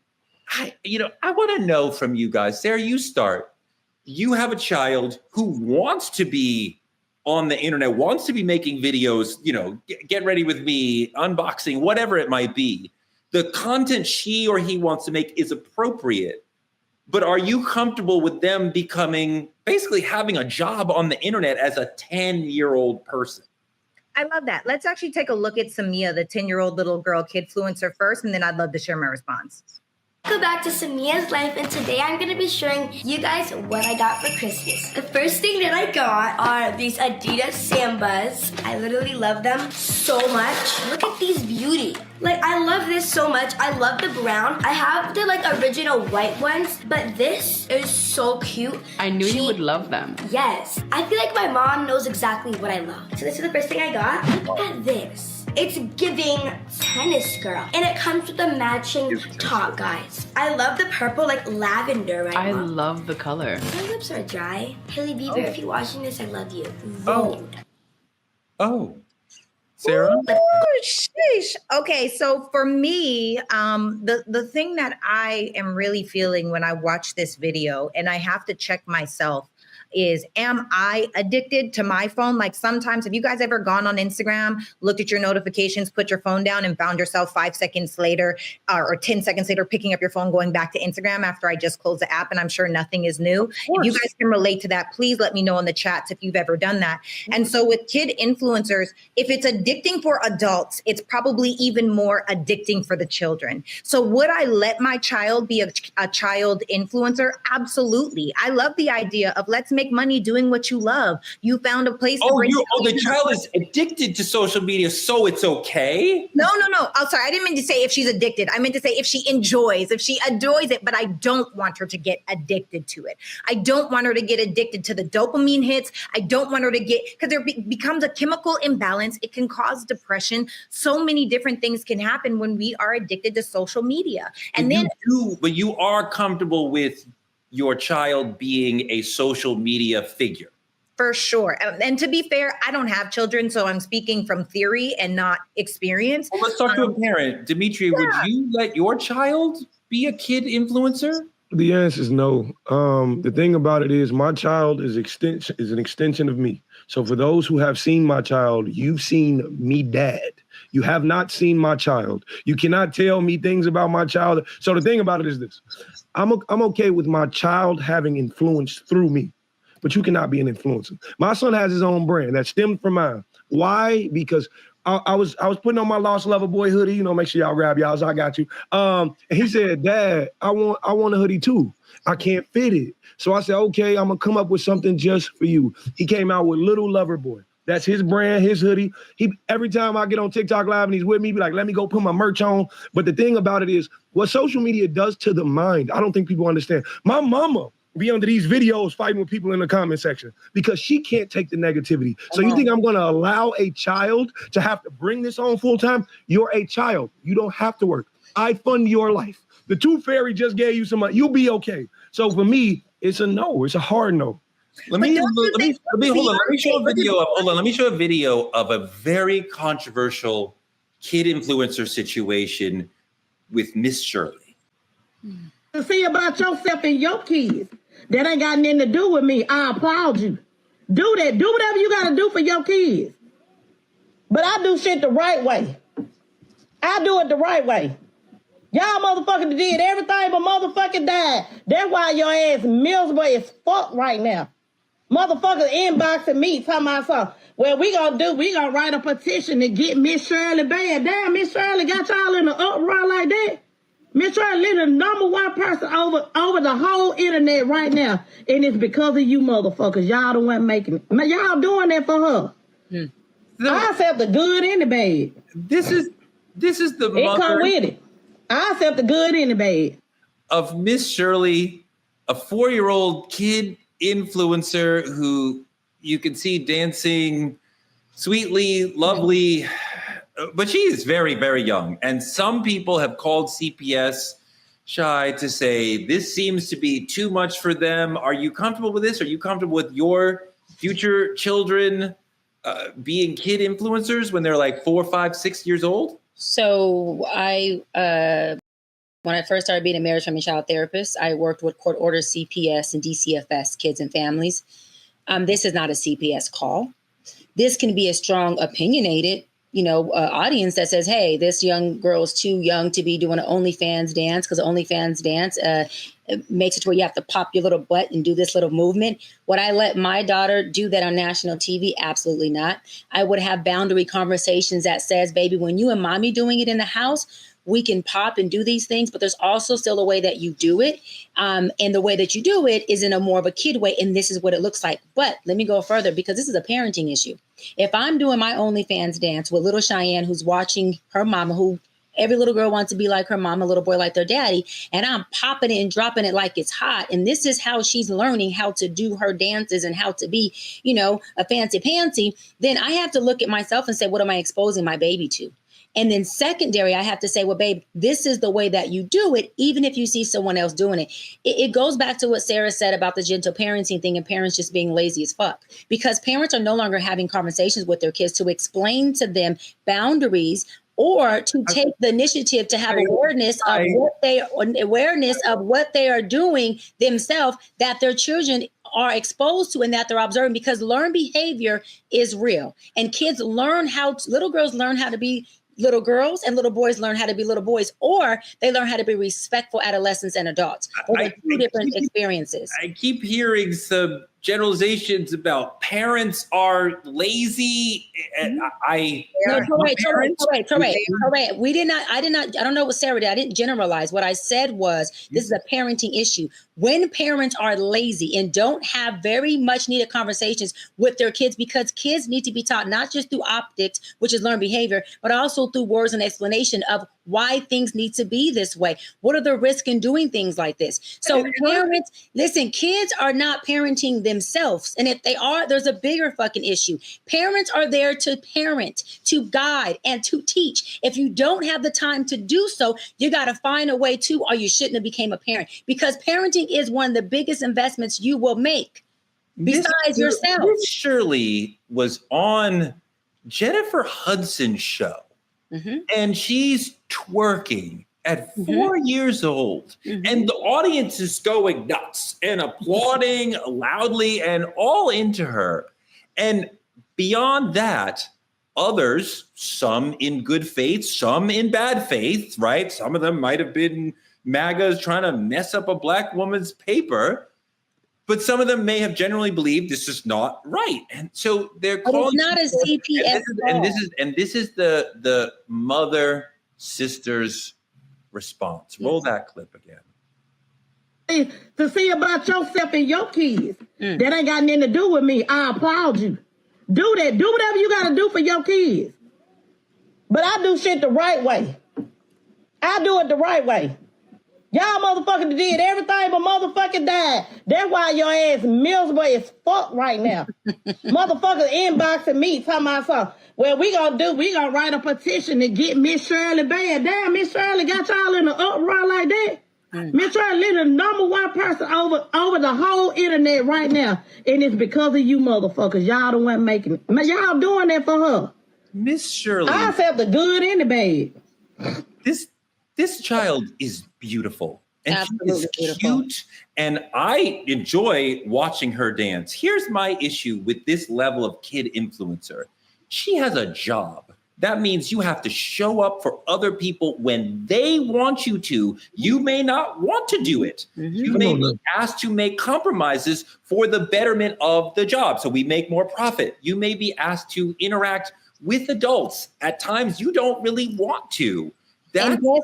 I want to know from you guys. Sarah, you start. You have a child who wants to be on the internet, wants to be making videos, get ready with me, unboxing, whatever it might be. The content she or he wants to make is appropriate. But are you comfortable with them basically having a job on the internet as a 10-year-old person? I love that. Let's actually take a look at Samia, the 10-year-old little girl kid-fluencer first, and then I'd love to share my response. Welcome back to Samia's Life, and today I'm going to be showing you guys what I got for Christmas. The first thing that I got are these Adidas Sambas. I literally love them so much. Look at these beauty. Like, I love this so much. I love the brown. I have the like original white ones, but this is so cute. I knew you would love them. Yes. I feel like my mom knows exactly what I love. So this is the first thing I got. Look at this. It's giving tennis girl. And it comes with a matching top, guys. I love the purple, like lavender right I now. love the color. My lips are dry. Haley Bieber, if you're watching this, I love you. Vote. Oh. Sarah? Ooh, sheesh. Okay, so for me, the thing that I am really feeling when I watch this video, and I have to check myself, is am I addicted to my phone? Like sometimes, have you guys ever gone on Instagram, looked at your notifications, put your phone down and found yourself 5 seconds later or 10 seconds later picking up your phone, going back to Instagram after I just closed the app and I'm sure nothing is new? If you guys can relate to that, please let me know in the chats if you've ever done that. And so with kid influencers, if it's addicting for adults, it's probably even more addicting for the children. So would I let my child be a child influencer? Absolutely. I love the idea of let's make money doing what you love. You found a place to bring the child is addicted to social media, so it's okay? No. Oh, sorry. I didn't mean to say if she's addicted. I meant to say if she enjoys it, but I don't want her to get addicted to it. I don't want her to get addicted to the dopamine hits. I don't want her to get, because there becomes a chemical imbalance. It can cause depression. So many different things can happen when we are addicted to social media. But you are comfortable with your child being a social media figure. For sure. And to be fair, I don't have children, so I'm speaking from theory and not experience. Well, let's talk to a parent. Dimitri, would you let your child be a kid influencer? The answer is no. The thing about it is my child is an extension of me. So for those who have seen my child, you've seen me, dad. You have not seen my child. You cannot tell me things about my child. So the thing about it is this. I'm okay with my child having influence through me, but you cannot be an influencer. My son has his own brand that stemmed from mine. Why? Because I was putting on my Lost Lover Boy hoodie. Make sure y'all grab y'all's. I got you. And he said, Dad, I want a hoodie too. I can't fit it. So I said, okay, I'm gonna come up with something just for you. He came out with Little Lover Boy. That's his brand, his hoodie. Every time I get on TikTok Live and he's with me, he be like, let me go put my merch on. But the thing about it is, what social media does to the mind, I don't think people understand. My mama be under these videos fighting with people in the comment section because she can't take the negativity. So you think I'm going to allow a child to have to bring this on full time? You're a child. You don't have to work. I fund your life. The Tooth Fairy just gave you some money. You'll be okay. So for me, it's a no. It's a hard no. Let me show a video of a very controversial kid influencer situation with Miss Shirley. To see about yourself and your kids. That ain't got nothing to do with me. I applaud you. Do that. Do whatever you got to do for your kids. But I do shit the right way. I do it the right way. Y'all motherfuckers did everything but motherfucking died. That's why your ass miserable as fuck right now. Motherfuckers inboxing me talking about something. Well, we gonna write a petition to get Miss Shirley banned. Damn, Miss Shirley got y'all in an uproar like that. Miss Shirley is the #1 person over the whole internet right now. And it's because of you motherfuckers. Y'all the one making it. Y'all doing that for her. I accept the good and the bad. This is the mother. It come with it. I accept the good and the bad. Of Miss Shirley, a 4-year-old kid influencer who you can see dancing sweetly, lovely, but she is very, very young. And some people have called CPS shy to say this seems to be too much for them. Are you comfortable with this? Are you comfortable with your future children being kid influencers when they're like 4, 5, 6 years old? So when I first started being a marriage, family, child therapist, I worked with court order CPS and DCFS, kids and families. This is not a CPS call. This can be a strong, opinionated, audience that says, hey, this young girl is too young to be doing an OnlyFans dance, because OnlyFans dance it makes it to where you have to pop your little butt and do this little movement. Would I let my daughter do that on national TV? Absolutely not. I would have boundary conversations that says, baby, when you and mommy doing it in the house, we can pop and do these things, but there's also still a way that you do it. And the way that you do it is in a more of a kid way. And this is what it looks like. But let me go further, because this is a parenting issue. If I'm doing my OnlyFans dance with little Cheyenne, who's watching her mama, who every little girl wants to be like her mama, little boy like their daddy, and I'm popping it and dropping it like it's hot, and this is how she's learning how to do her dances and how to be, a fancy pantsy, then I have to look at myself and say, what am I exposing my baby to? And then secondary, I have to say, well, babe, this is the way that you do it, even if you see someone else doing it. It goes back to what Sarah said about the gentle parenting thing and parents just being lazy as fuck, because parents are no longer having conversations with their kids to explain to them boundaries, or to take the initiative to have awareness of what they are doing themselves, that their children are exposed to and that they're observing, because learned behavior is real. And little girls learn how to be little girls, and little boys learn how to be little boys, or they learn how to be respectful adolescents and adults. Those are two different experiences. I keep hearing some generalizations about parents are lazy. Correct. We did not, I don't know what Sarah did. I didn't generalize. What I said was, this is a parenting issue. When parents are lazy and don't have very much needed conversations with their kids, because kids need to be taught not just through optics, which is learned behavior, but also through words and explanation of why things need to be this way. What are the risks in doing things like this? So parents, listen, kids are not parenting themselves. And if they are, there's a bigger fucking issue. Parents are there to parent, to guide, and to teach. If you don't have the time to do so, you got to find a way to, or you shouldn't have became a parent, because parenting is one of the biggest investments you will make besides yourself. Miss Shirley was on Jennifer Hudson's show. Mm-hmm. And she's twerking at 4 years old. Mm-hmm. And the audience is going nuts and applauding loudly and all into her. And beyond that, others, some in good faith, some in bad faith, right? Some of them might have been MAGAs trying to mess up a Black woman's paper. But some of them may have generally believed this is not right, and so they're calling. It's not a CPS. And this is the mother sister's response. Roll that clip again. To see about yourself and your kids, that ain't got nothing to do with me. I applaud you. Do that. Do whatever you got to do for your kids. But I do shit the right way. I do it the right way. Y'all motherfuckers did everything but motherfucking died. That's why your ass miserable as fuck right now. Motherfuckers inboxing me talking about something. Well, we gonna write a petition to get Miss Shirley banned. Damn, Miss Shirley got y'all in an uproar like that. Miss Shirley is the number one person over the whole internet right now. And it's because of you motherfuckers. Y'all the one making it. Y'all doing that for her. Miss Shirley. I felt the good and the bad. This child is beautiful, and absolutely she is cute, and I enjoy watching her dance. Here's my issue with this level of kid influencer. She has a job. That means you have to show up for other people when they want you to. You may not want to do it. Mm-hmm. You may be asked to make compromises for the betterment of the job, so we make more profit. You may be asked to interact with adults. At times, you don't really want to. That's what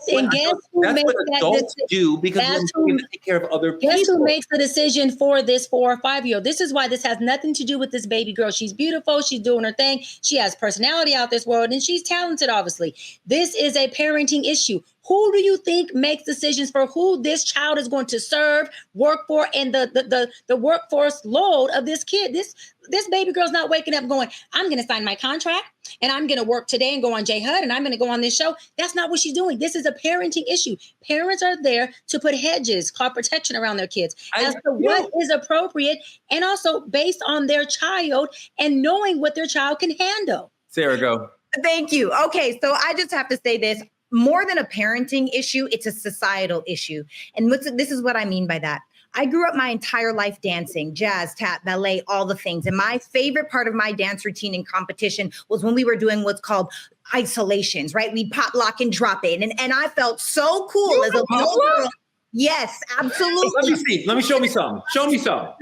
adults do, because we take care of other people. Guess who makes the decision for this 4 or 5-year-old? This is why this has nothing to do with this baby girl. She's beautiful. She's doing her thing. She has personality out this world, and she's talented, obviously. This is a parenting issue. Who do you think makes decisions for who this child is going to serve, work for, and the workforce load of this kid? This baby girl's not waking up going, I'm going to sign my contract and I'm going to work today and go on J HUD and I'm going to go on this show. That's not what she's doing. This is a parenting issue. Parents are there to put hedges, called protection, around their kids as to what is appropriate, and also based on their child and knowing what their child can handle. Sarah, go. Thank you. Okay, so I just have to say this. More than a parenting issue, it's a societal issue. And this is what I mean by that. I grew up my entire life dancing, jazz, tap, ballet, all the things. And my favorite part of my dance routine and competition was when we were doing what's called isolations, right? We'd pop, lock, and drop it. And I felt so cool as a little girl. Yes, absolutely. Let me see. Let me show me something. Show me something.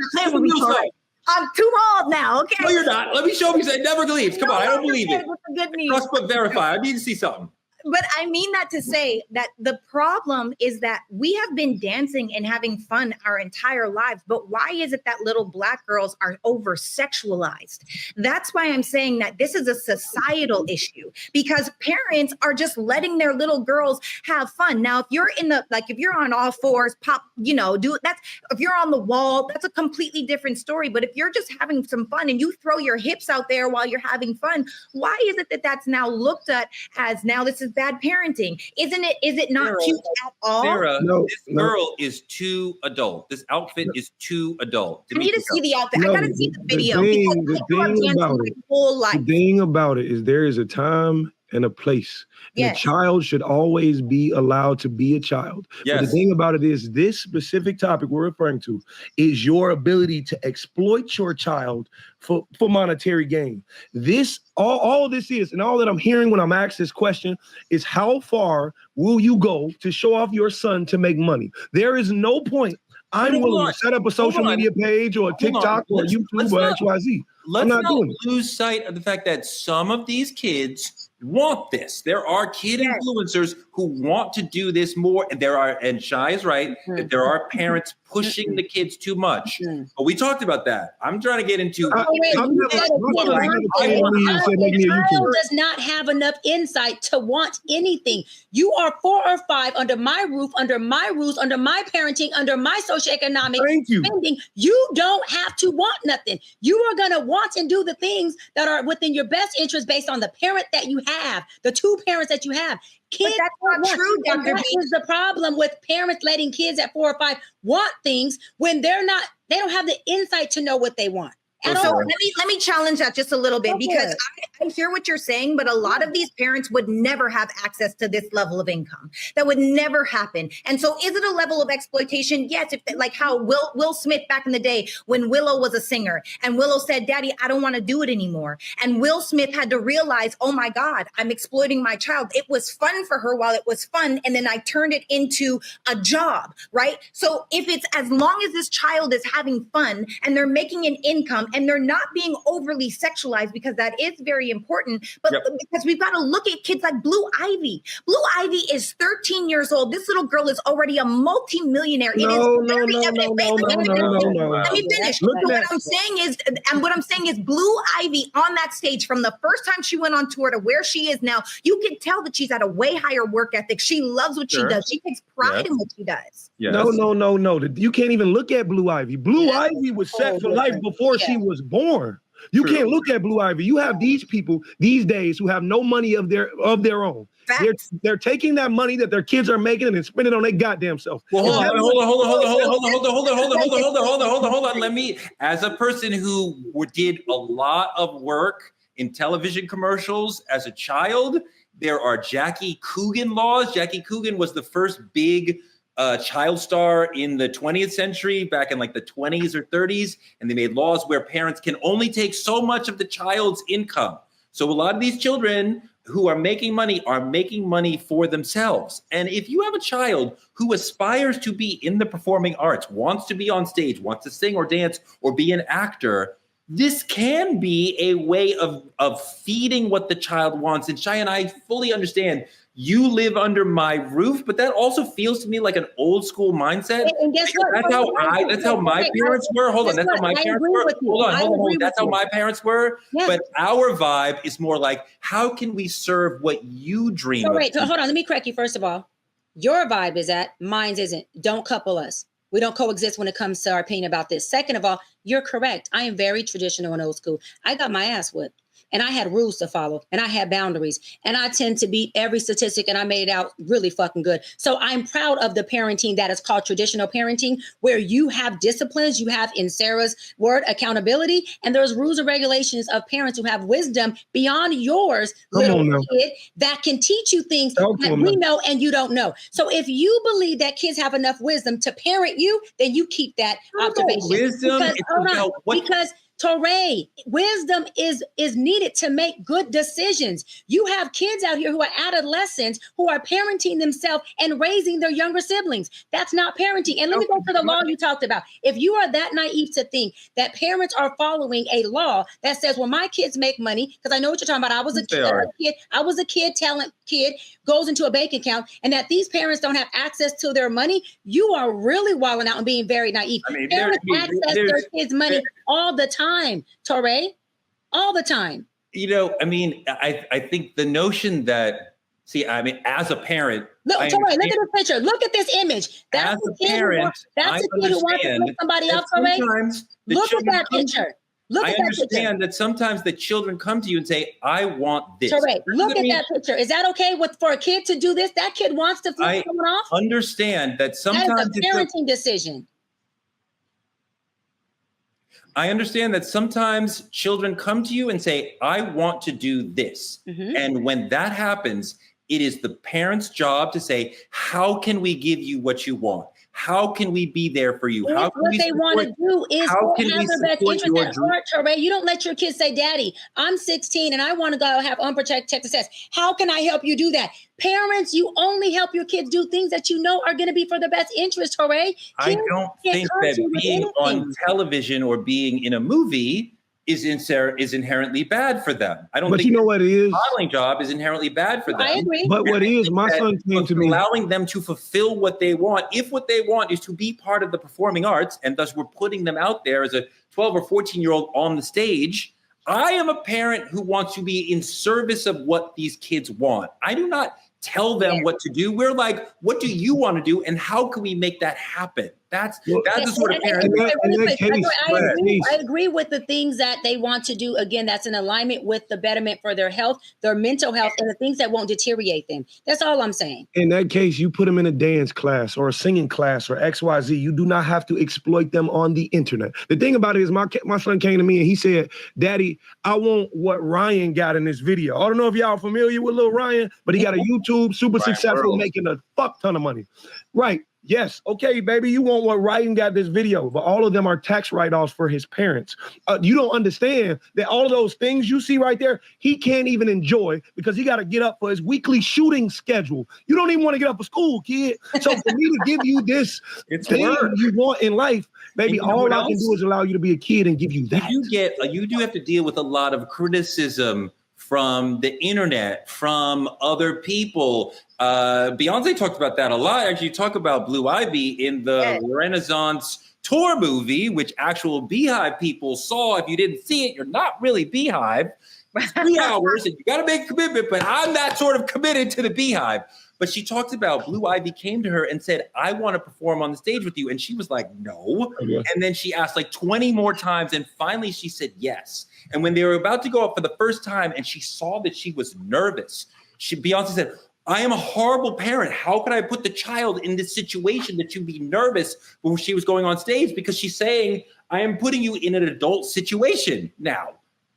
I'm too old now, okay? No, you're not. Let me show me something. It never leaves. Come on, I don't believe it. Good news. Trust but verify. I need to see something. But I mean that to say that the problem is that we have been dancing and having fun our entire lives. But why is it that little Black girls are over sexualized? That's why I'm saying that this is a societal issue, because parents are just letting their little girls have fun. Now, if you're if you're on all fours, pop, if you're on the wall, that's a completely different story. But if you're just having some fun and you throw your hips out there while you're having fun, why is it that that's now looked at as now this is bad parenting? Is it not Sarah, cute at all? Sarah, this girl is too adult. This outfit is too adult. I need to see the outfit. No, I gotta see the video. The thing about it is there is a time and a place. And a child should always be allowed to be a child. Yes. But the thing about it is this specific topic we're referring to is your ability to exploit your child for monetary gain. This, all this is, and all that I'm hearing when I'm asked this question is how far will you go to show off your son to make money? There is no point. I'm willing to set up a social media page or a TikTok or YouTube or XYZ. Let's not lose sight of the fact that some of these kids want this. There are kid influencers who want to do this more. And Shai is right, that there are parents pushing the kids too much. But we talked about that. I'm trying to get into child does not have enough insight to want anything. You are 4 or 5 under my roof, under my rules, under my parenting, under my socioeconomic spending. You don't have to want nothing. You are going to want and do the things that are within your best interest based on the parent that you have, the 2 parents that you have. Kids, but that's not true, Dr. That is the problem with parents letting kids at 4 or 5 want things when they don't have the insight to know what they want. So let me challenge that just a little bit, because I hear what you're saying, but a lot of these parents would never have access to this level of income. That would never happen. And so is it a level of exploitation? Yes. If like how Will Smith back in the day when Willow was a singer and Willow said, "Daddy, I don't want to do it anymore." And Will Smith had to realize, oh my God, I'm exploiting my child. It was fun for her while it was fun. And then I turned it into a job, right? So if it's as long as this child is having fun and they're making an income, and they're not being overly sexualized, because that is very important. But because we've got to look at kids like Blue Ivy. Blue Ivy is 13 years old. This little girl is already a multi-millionaire. Let me finish. What I'm saying is Blue Ivy on that stage from the first time she went on tour to where she is now, you can tell that she's at a way higher work ethic. She loves what she does. She takes pride in what she does. No. You can't even look at Blue Ivy. Blue Ivy was set for life before she was born. You can't look at Blue Ivy. You have these people these days who have no money of their own. They're taking that money that their kids are making and spending it on their goddamn self. Well, hold on. Let me, as a person who did a lot of work in television commercials as a child, there are Jackie Coogan laws. Jackie Coogan was the first big child star in the 20th century, back in like the 20s or 30s, and they made laws where parents can only take so much of the child's income. So a lot of these children who are making money for themselves. And if you have a child who aspires to be in the performing arts, wants to be on stage, wants to sing or dance or be an actor, this can be a way of feeding what the child wants. And Shai and I fully understand you live under my roof, but that also feels to me like an old school mindset. And guess what? That's how my parents were. Hold on. That's how my parents were. Hold on. That's how my parents were. But our vibe is more like, how can we serve what you dream of? So hold on. Let me correct you. First of all, your vibe is that, mine isn't. Don't couple us. We don't coexist when it comes to our opinion about this. Second of all, you're correct. I am very traditional and old school. I got my ass whipped. And I had rules to follow, and I had boundaries, and I tend to beat every statistic, and I made it out really fucking good. So I'm proud of the parenting that is called traditional parenting, where you have disciplines, you have, in Sarah's word, accountability, and there's rules and regulations of parents who have wisdom beyond yours, little kid, that can teach you things that we know and you don't know. So if you believe that kids have enough wisdom to parent you, then you keep that observation. Wisdom, Touré, wisdom is needed to make good decisions. You have kids out here who are adolescents who are parenting themselves and raising their younger siblings. That's not parenting. And let me go to the law you talked about. If you are that naive to think that parents are following a law that says, well, my kids make money, because I know what you're talking about. I was a kid, talent kid, goes into a bank account, and that these parents don't have access to their money, you are really walding out and being very naive. I mean, parents access their kids' money all the time, Touré, all the time. You know, I mean, I think the notion that, see, I mean, as a parent, look, Touré, look at this picture. Look at this image. That's a parent, that's a kid who wants to flip somebody else, Touré. Look at that picture. I understand that sometimes the children come to you and say, I want this. Correct. Look at that picture. Is that okay for a kid to do this? That kid wants to flip someone off? I understand that sometimes that is a parenting decision. I understand that sometimes children come to you and say, I want to do this. Mm-hmm. And when that happens, it is the parent's job to say, how can we give you what you want? How can we be there for you? What they want to do is have their best interest at heart, Touré. You don't let your kids say, Daddy, I'm 16 and I want to go have unprotected sex. How can I help you do that? Parents, you only help your kids do things that you know are going to be for the best interest, Touré. I don't think that being on television or being in a movie is inherently bad for them. I don't think you know what it is? Modeling job is inherently bad for them. I agree. But what is, my son came to me. Allowing them to fulfill what they want, if what they want is to be part of the performing arts, and thus we're putting them out there as a 12 or 14-year-old on the stage. I am a parent who wants to be in service of what these kids want. I do not tell them what to do. We're like, what do you want to do? And how can we make that happen? That's the sort of parent. I agree with the things that they want to do. Again, that's in alignment with the betterment for their health, their mental health, and the things that won't deteriorate them. That's all I'm saying. In that case, you put them in a dance class or a singing class or XYZ. You do not have to exploit them on the internet. The thing about it is my son came to me and he said, Daddy, I want what Ryan got in this video. I don't know if y'all are familiar with Lil Ryan, but he got a YouTube, super successful, making a fuck ton of money. Right. Yes. Okay, baby, you want what Ryan got this video, but all of them are tax write-offs for his parents. You don't understand that all of those things you see right there, he can't even enjoy because he got to get up for his weekly shooting schedule. You don't even want to get up for school, kid. So for me to give you this thing you want in life, baby, all I can do is allow you to be a kid and give you that. You do have to deal with a lot of criticism from the internet, from other people. Beyonce talked about that a lot. Actually, you talk about Blue Ivy in the Renaissance tour movie, which actual Beehive people saw. If you didn't see it, you're not really Beehive. It's 3 hours and you got to make a commitment, but I'm not sort of committed to the Beehive. But she talked about Blue Ivy came to her and said, I want to perform on the stage with you. And she was like, no. And then she asked like 20 more times. And finally she said yes. And when they were about to go up for the first time and she saw that she was nervous, Beyonce said, I am a horrible parent. How could I put the child in this situation that you'd be nervous when she was going on stage? Because she's saying, I am putting you in an adult situation. Now,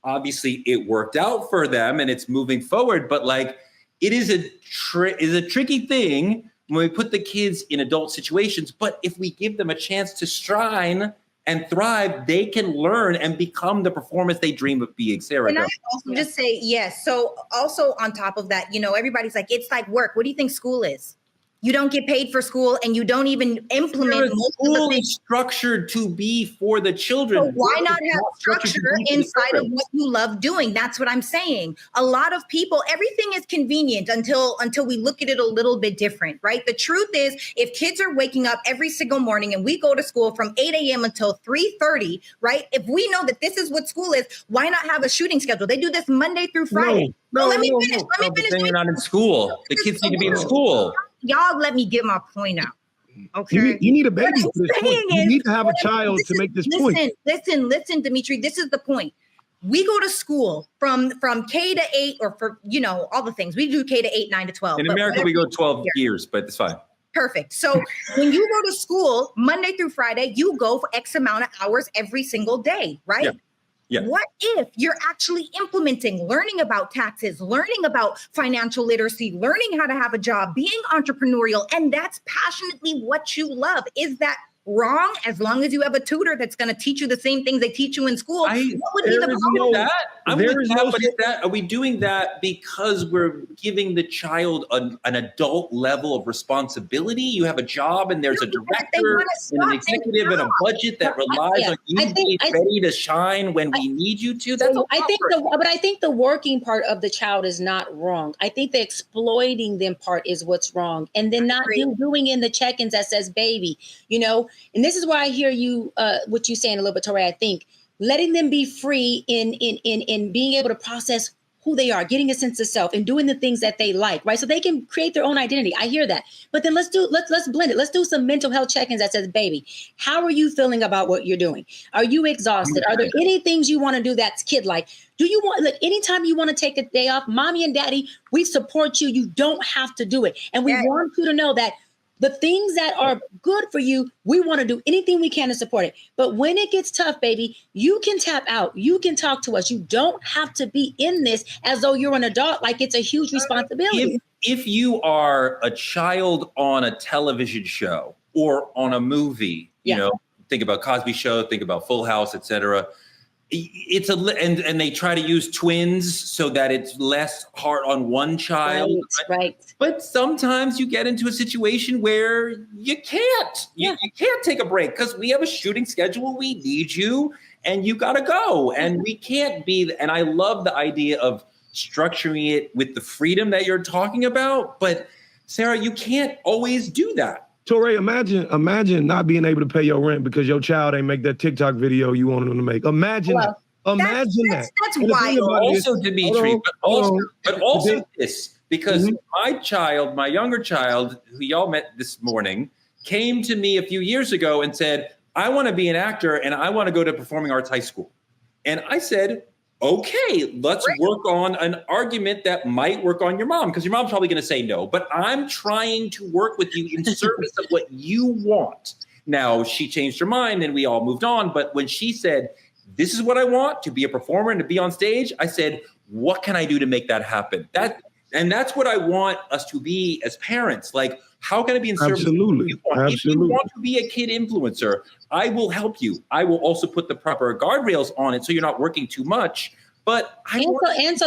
obviously it worked out for them and it's moving forward, but like, it is a tricky thing when we put the kids in adult situations. But if we give them a chance to shine and thrive, they can learn and become the performance they dream of being. Sarah, and I also just say yes. So also on top of that, everybody's like, it's like work. What do you think school is? You don't get paid for school and you don't even implement school is structured to be for the children. So why not have structure inside of what you love doing? That's what I'm saying. A lot of people, everything is convenient until we look at it a little bit different, right? The truth is, if kids are waking up every single morning and we go to school from 8 a.m. until 3:30, right? If we know that this is what school is, why not have a shooting schedule? They do this Monday through Friday. Let me finish. Then you're not in school. The kids need to be in school. Y'all let me get my point out. Okay. You need a baby for this point. You need to have a child to make this point. Listen, Dimitri, this is the point. We go to school from K to 8 or for, all the things. We do K to 8, 9 to 12. In America, we go 12 years, but it's fine. Perfect. So when you go to school Monday through Friday, you go for X amount of hours every single day, right? Yeah. Yeah. What if you're actually implementing, learning about taxes, learning about financial literacy, learning how to have a job, being entrepreneurial, and that's passionately what you love? Is that wrong as long as you have a tutor that's going to teach you the same things they teach you in school? What would be the problem? I'm with that, but is that, are we doing that because we're giving the child an adult level of responsibility? You have a job and there's a director and an executive and a budget that relies on you being ready to shine when we need you to. That's I think the working part of the child is not wrong. I think the exploiting them part is what's wrong. And then not doing in the check-ins that says baby, you know, and this is why I hear you, what you're saying a little bit, Tori. I think letting them be free in being able to process who they are, getting a sense of self and doing the things that they like, right? So they can create their own identity. I hear that. But then let's blend it. Let's do some mental health check-ins that says, baby, how are you feeling about what you're doing? Are you exhausted? Are there any things you want to do that's kid-like? Do you want, like, anytime you want to take a day off, mommy and daddy, we support you. You don't have to do it. And we want you to know that the things that are good for you, we want to do anything we can to support it. But when it gets tough, baby, you can tap out. You can talk to us. You don't have to be in this as though you're an adult, like it's a huge responsibility. If you are a child on a television show or on a movie, you know, think about Cosby Show, think about Full House, etc. It's and they try to use twins so that it's less hard on one child. Right. But sometimes you get into a situation where you can't. You can't take a break because we have a shooting schedule. We need you and you got to go. And we can't be. And I love the idea of structuring it with the freedom that you're talking about. But Sarah, you can't always do that. Tori, imagine not being able to pay your rent because your child ain't make that TikTok video you wanted them to make. Imagine that. That's wild. Also, Dimitri, but also this, because my younger child, who y'all met this morning, came to me a few years ago and said, I want to be an actor and I want to go to performing arts high school. And I said, okay, let's work on an argument that might work on your mom, because your mom's probably going to say no, but I'm trying to work with you in service of what you want. Now, she changed her mind and we all moved on. But when she said, this is what I want, to be a performer and to be on stage, I said, what can I do to make that happen? And that's what I want us to be as parents. Like, how can I be in service? Absolutely. If you want to be a kid influencer, I will help you. I will also put the proper guardrails on it so you're not working too much. But so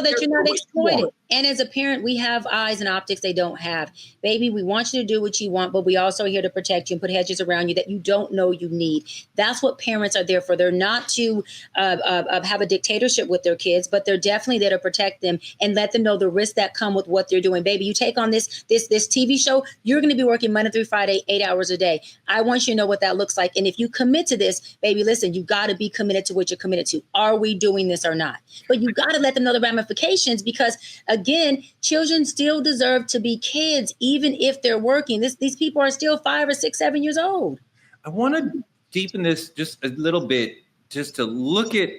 that you're not exploited. And as a parent, we have eyes and optics they don't have. Baby, we want you to do what you want, but we also are here to protect you and put hedges around you that you don't know you need. That's what parents are there for. They're not to have a dictatorship with their kids, but they're definitely there to protect them and let them know the risks that come with what they're doing. Baby, you take on this TV show, you're going to be working Monday through Friday, 8 hours a day. I want you to know what that looks like. And if you commit to this, baby, listen, you got to be committed to what you're committed to. Are we doing this or not? But you got to let them know the ramifications, because again, children still deserve to be kids, even if they're working. These people are still 5 or 6, 7 years old. I want to deepen this just a little bit, just to look at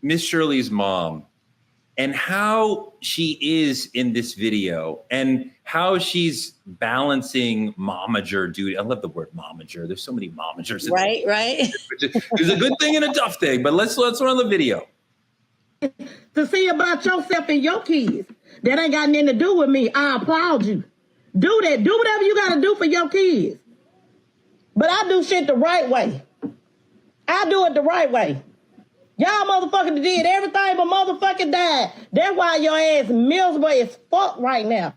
Miss Shirley's mom and how she is in this video and how she's balancing momager duty. I love the word momager. There's so many momagers. Right. It's a good thing and a tough thing, but let's run the video. To see about yourself and your kids. That ain't got nothing to do with me. I applaud you. Do that. Do whatever you got to do for your kids. But I do shit the right way. I do it the right way. Y'all motherfuckers did everything but motherfucking died. That's why your ass miserable as fuck right now.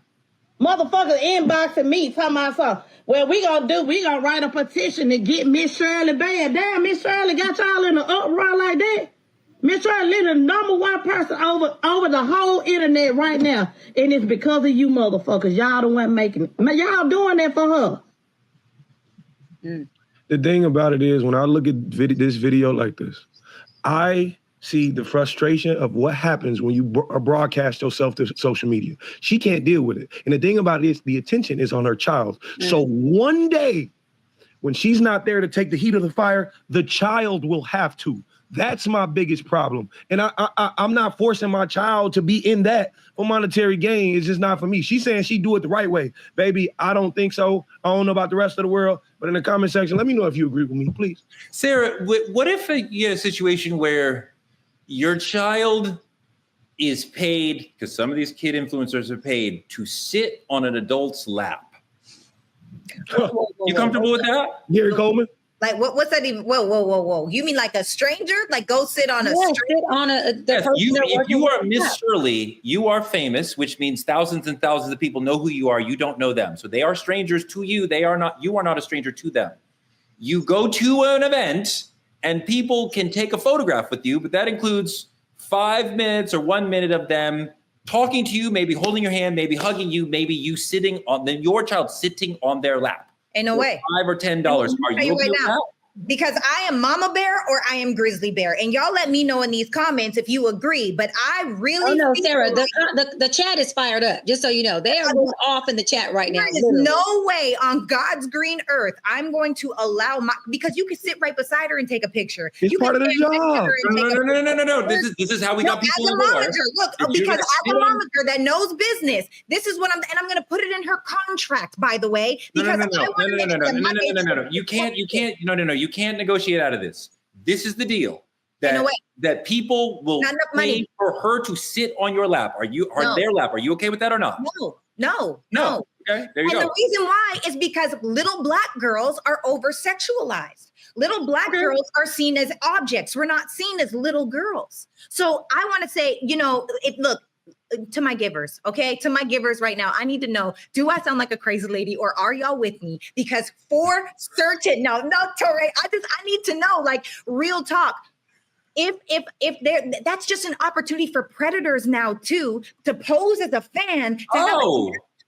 Motherfuckers inboxing me talking about something. Well, we gonna write a petition to get Miss Shirley banned. Damn, Miss Shirley got y'all in an uproar like that. Miss Shirley, the number one person over the whole internet right now. And it's because of you motherfuckers. Y'all the one making it. Y'all doing that for her. The thing about it is, when I look at this video like this, I see the frustration of what happens when you broadcast yourself to social media. She can't deal with it. And the thing about it is, the attention is on her child. So one day, when she's not there to take the heat of the fire, the child will have to. That's my biggest problem. And I'm not forcing my child to be in that for monetary gain. It's just not for me. She's saying she do it the right way. Baby, I don't think so. I don't know about the rest of the world. But in the comment section, let me know if you agree with me, please. Sarah, what if you had a situation where your child is paid, because some of these kid influencers are paid, to sit on an adult's lap? You comfortable with that? Gary Coleman? Like what's that even? Whoa. You mean like a stranger? Like go sit on a sit on if you are Miss Shirley, you are famous, which means thousands and thousands of people know who you are. You don't know them. So they are strangers to you. You are not a stranger to them. You go to an event and people can take a photograph with you, but that includes 5 minutes or 1 minute of them talking to you, maybe holding your hand, maybe hugging you, maybe you sitting on your child sitting on their lap. Ain't no way. $5 or $10. Are you okay with that? Because I am Mama Bear or I am Grizzly Bear. And y'all let me know in these comments if you agree. But I really no, Sarah, the chat is fired up, just so you know. They are going off in the chat right now. There is no way on God's green earth I'm going to allow because you can sit right beside her and take a picture. It's part of the job. No. This is how we got people on board. Look, because as a momager that knows business, this is what I'm going to put it in her contract, by the way. Because No. You can't negotiate out of this. This is the deal. That people will pay for her to sit on your lap. Their lap? Are you okay with that or not? No. Okay, there you go. And the reason why is because little black girls are over sexualized. Little black girls are seen as objects. We're not seen as little girls. So I want to say, look, to my givers, okay? To my givers right now, I need to know, do I sound like a crazy lady or are y'all with me? Because for certain, no, Torre, I need to know, like, real talk. If that's just an opportunity for predators now too, to pose as a fan.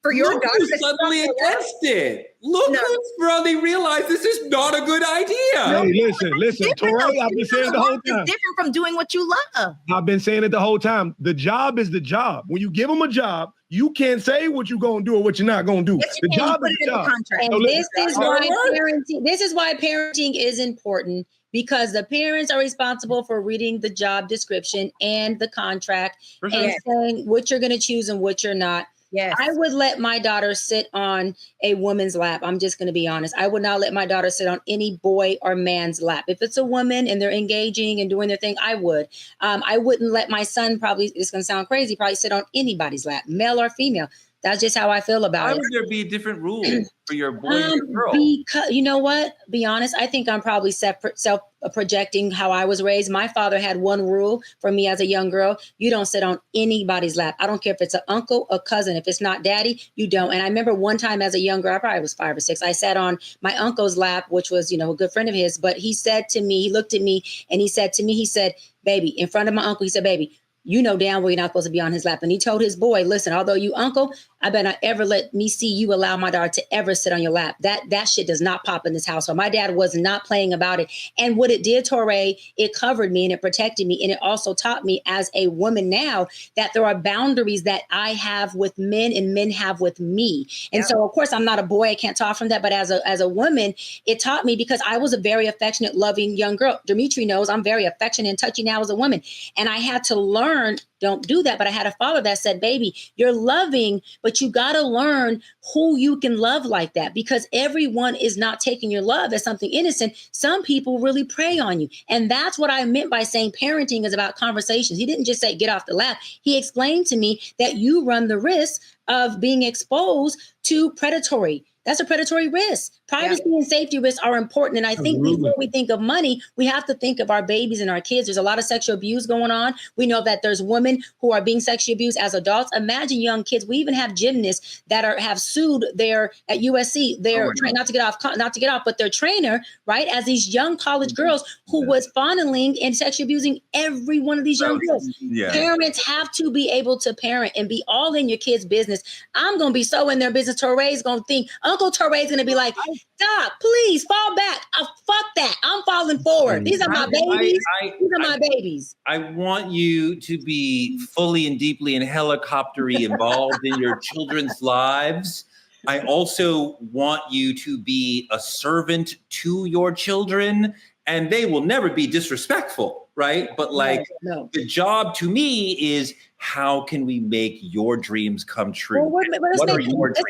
For your Look daughter who's suddenly against it. Look who's really realized this is not a good idea. Hey, listen, Torre, I've been saying it the whole time. It's different from doing what you love. I've been saying it the whole time. The job is the job. When you give them a job, you can't say what you're going to do or what you're not going to do. Yes, the job is the job. And this is why parenting is important. Because the parents are responsible for reading the job description and the contract and saying what you're going to choose and what you're not. Yes. I would let my daughter sit on a woman's lap. I'm just going to be honest. I would not let my daughter sit on any boy or man's lap. If it's a woman and they're engaging and doing their thing, I would. I wouldn't let my son, probably, it's going to sound crazy, probably sit on anybody's lap, male or female. That's just how I feel about it. Why would there be different rules for your boy and your girl? Because, you know what? Be honest, I think I'm probably self-projecting how I was raised. My father had one rule for me as a young girl. You don't sit on anybody's lap. I don't care if it's an uncle, a cousin. If it's not daddy, you don't. And I remember one time as a young girl, I probably was 5 or 6, I sat on my uncle's lap, which was, a good friend of his. But he said to me, he looked at me and he said, baby, in front of my uncle, he said, baby, you know damn well you're not supposed to be on his lap. And he told his boy, listen, although you uncle, I better not ever let me see you allow my daughter to ever sit on your lap. That shit does not pop in this house. So my dad was not playing about it. And what it did, Torre, it covered me and it protected me. And it also taught me as a woman now that there are boundaries that I have with men and men have with me. And so, of course, I'm not a boy. I can't talk from that. But as a woman, it taught me because I was a very affectionate, loving young girl. Dimitri knows I'm very affectionate and touchy now as a woman. And I had to learn, don't do that. But I had a father that said, baby, you're loving, but you got to learn who you can love like that, because everyone is not taking your love as something innocent. Some people really prey on you. And that's what I meant by saying parenting is about conversations. He didn't just say, get off the lap. He explained to me that you run the risk of being exposed to predatory. That's a predatory risk. Privacy and safety risks are important. And I think before we think of money, we have to think of our babies and our kids. There's a lot of sexual abuse going on. We know that there's women who are being sexually abused as adults. Imagine young kids. We even have gymnasts that have sued at USC. They're trying not to get off, but their trainer, right, as these young college girls who was fondling and sexually abusing every one of these young girls. Yeah. Parents have to be able to parent and be all in your kids' business. I'm going to be so in their business. Torre's going to think, Uncle Torre's going to be like, stop, please fall back. Fuck that. I'm falling forward. These are my babies. These are my babies. I want you to be fully and deeply and helicoptery involved in your children's lives. I also want you to be a servant to your children, and they will never be disrespectful, right? But the job to me is, how can we make your dreams come true? Well, let's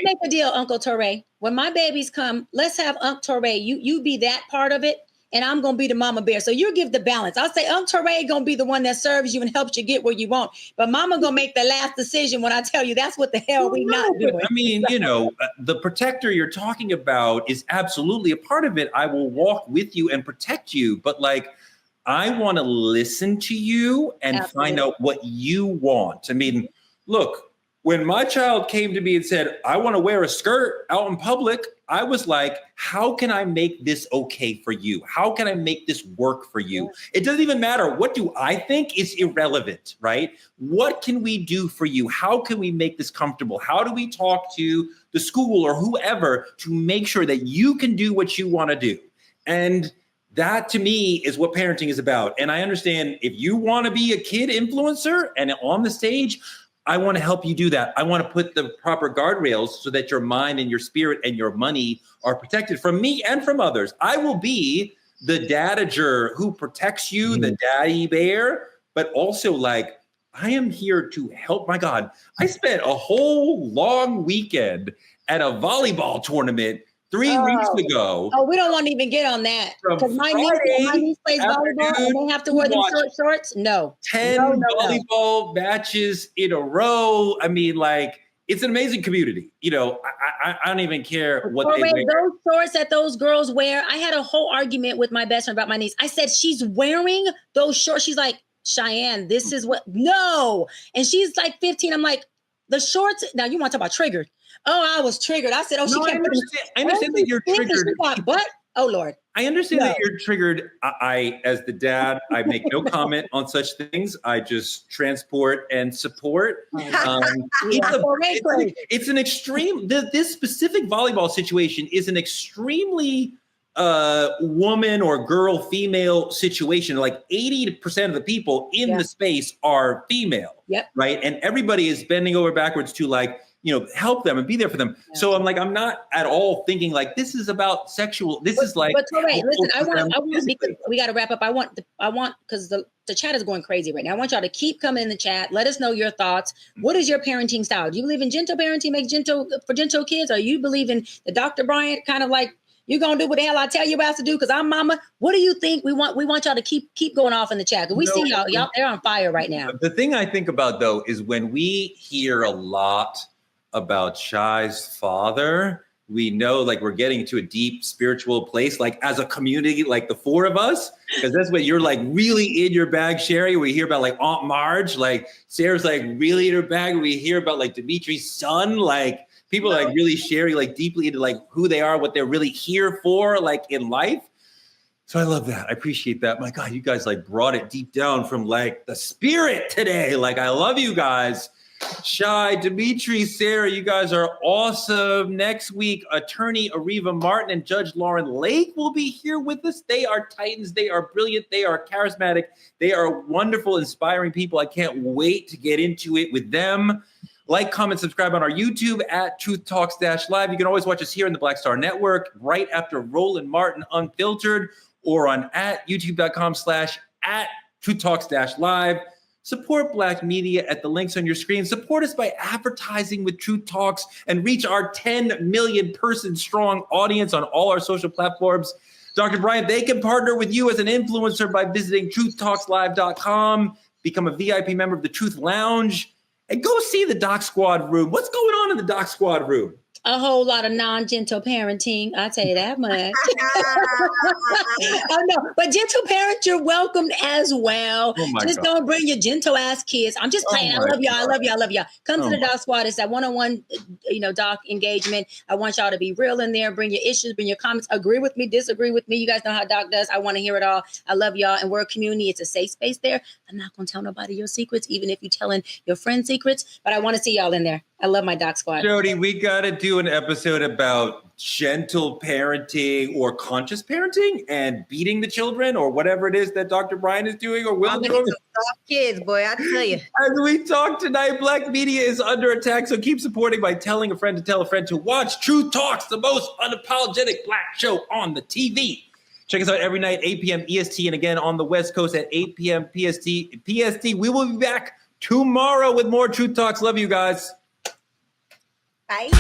make a deal, Uncle Torre. When my babies come, let's have Uncle Torre. You be that part of it, and I'm going to be the mama bear. So you give the balance. I'll say Teray going to be the one that serves you and helps you get where you want. But mama going to make the last decision when I tell you that's what the hell we not doing. I mean, the protector you're talking about is absolutely a part of it. I will walk with you and protect you. But like, I want to listen to you and find out what you want. I mean, look, when my child came to me and said, I want to wear a skirt out in public, I was like, how can I make this okay for you? How can I make this work for you? It doesn't even matter. What do I think is irrelevant, right? What can we do for you? How can we make this comfortable? How do we talk to the school or whoever to make sure that you can do what you want to do? And that to me is what parenting is about. And I understand if you want to be a kid influencer and on the stage, I want to help you do that. I want to put the proper guardrails so that your mind and your spirit and your money are protected from me and from others. I will be the dadager who protects you, the daddy bear, but also like, I am here to help. My God, I spent a whole long weekend at a volleyball tournament 3 weeks ago. Oh, we don't want to even get on that. Because my niece plays volleyball and they have to wear them short shorts. No. 10 volleyball matches in a row. I mean, like, it's an amazing community. I don't even care what they wear. Those shorts that those girls wear. I had a whole argument with my best friend about my niece. I said, she's wearing those shorts. She's like, Cheyenne, this is what, no. And she's like 15. I'm like, the shorts. Now you want to talk about triggered. Oh, I was triggered. I said, she can't. I understand that you're triggered. But, oh, Lord. I understand that you're triggered. I, as the dad, I make no comment on such things. I just transport and support. It's an extreme, this specific volleyball situation is an extremely woman or girl, female situation. Like 80% of the people in the space are female. Yep. Right. And everybody is bending over backwards to like, help them and be there for them. Yeah. So I'm like, I'm not at all thinking like this is about sexual. This is like. But Teray, listen, I want because we got to wrap up. I want because the chat is going crazy right now. I want y'all to keep coming in the chat. Let us know your thoughts. What is your parenting style? Do you believe in gentle parenting, make gentle for gentle kids? Or you believe in the Dr. Bryant kind of like you're gonna do what the hell I tell you about to do because I'm mama? What do you think? We want y'all to keep going off in the chat. We see y'all they're on fire right now. The thing I think about though is when we hear a lot about Shai's father, we know like we're getting to a deep spiritual place, like as a community, like the four of us, because that's what you're like really in your bag, Sherry. We hear about like Aunt Marge, like Sarah's like really in her bag. We hear about like Dimitri's son, like people like really sharing like deeply into like who they are, what they're really here for, like in life. So I love that. I appreciate that. My God, you guys like brought it deep down from like the spirit today. Like I love you guys. Shai, Dimitri, Sarah, you guys are awesome. Next week, attorney Ariva Martin and Judge Lauren Lake will be here with us. They are titans. They are brilliant. They are charismatic. They are wonderful, inspiring people. I can't wait to get into it with them. Like, comment, subscribe on our YouTube at TruthTalks-Live. You can always watch us here in the Black Star Network right after Roland Martin Unfiltered or on at youtube.com/@TruthTalks-Live. Support Black media at the links on your screen. Support us by advertising with Truth Talks and reach our 10 million person strong audience on all our social platforms. Dr. Bryant, they can partner with you as an influencer by visiting TruthTalksLive.com, become a VIP member of the Truth Lounge, and go see the Doc Squad room. What's going on in the Doc Squad room? A whole lot of non-gentle parenting. I'll tell you that much. Oh, no. But gentle parents, you're welcome as well. Just don't bring your gentle ass kids. I'm just playing. I love y'all. I love y'all. I love y'all. Come to the Doc Squad. It's that one-on-one, doc engagement. I want y'all to be real in there. Bring your issues, bring your comments. Agree with me, disagree with me. You guys know how Doc does. I want to hear it all. I love y'all. And we're a community. It's a safe space there. I'm not going to tell nobody your secrets, even if you're telling your friends secrets. But I want to see y'all in there. I love my Doc Squad. Jody, we got to do an episode about gentle parenting or conscious parenting and beating the children or whatever it is that Dr. Brian is doing or will do. Soft kids, boy, I tell you. As we talk tonight, Black media is under attack, so keep supporting by telling a friend to tell a friend to watch Truth Talks, the most unapologetic Black show on the TV. Check us out every night, 8 p.m. EST, and again on the West Coast at 8 p.m. PST. We will be back tomorrow with more Truth Talks. Love you guys. Bye.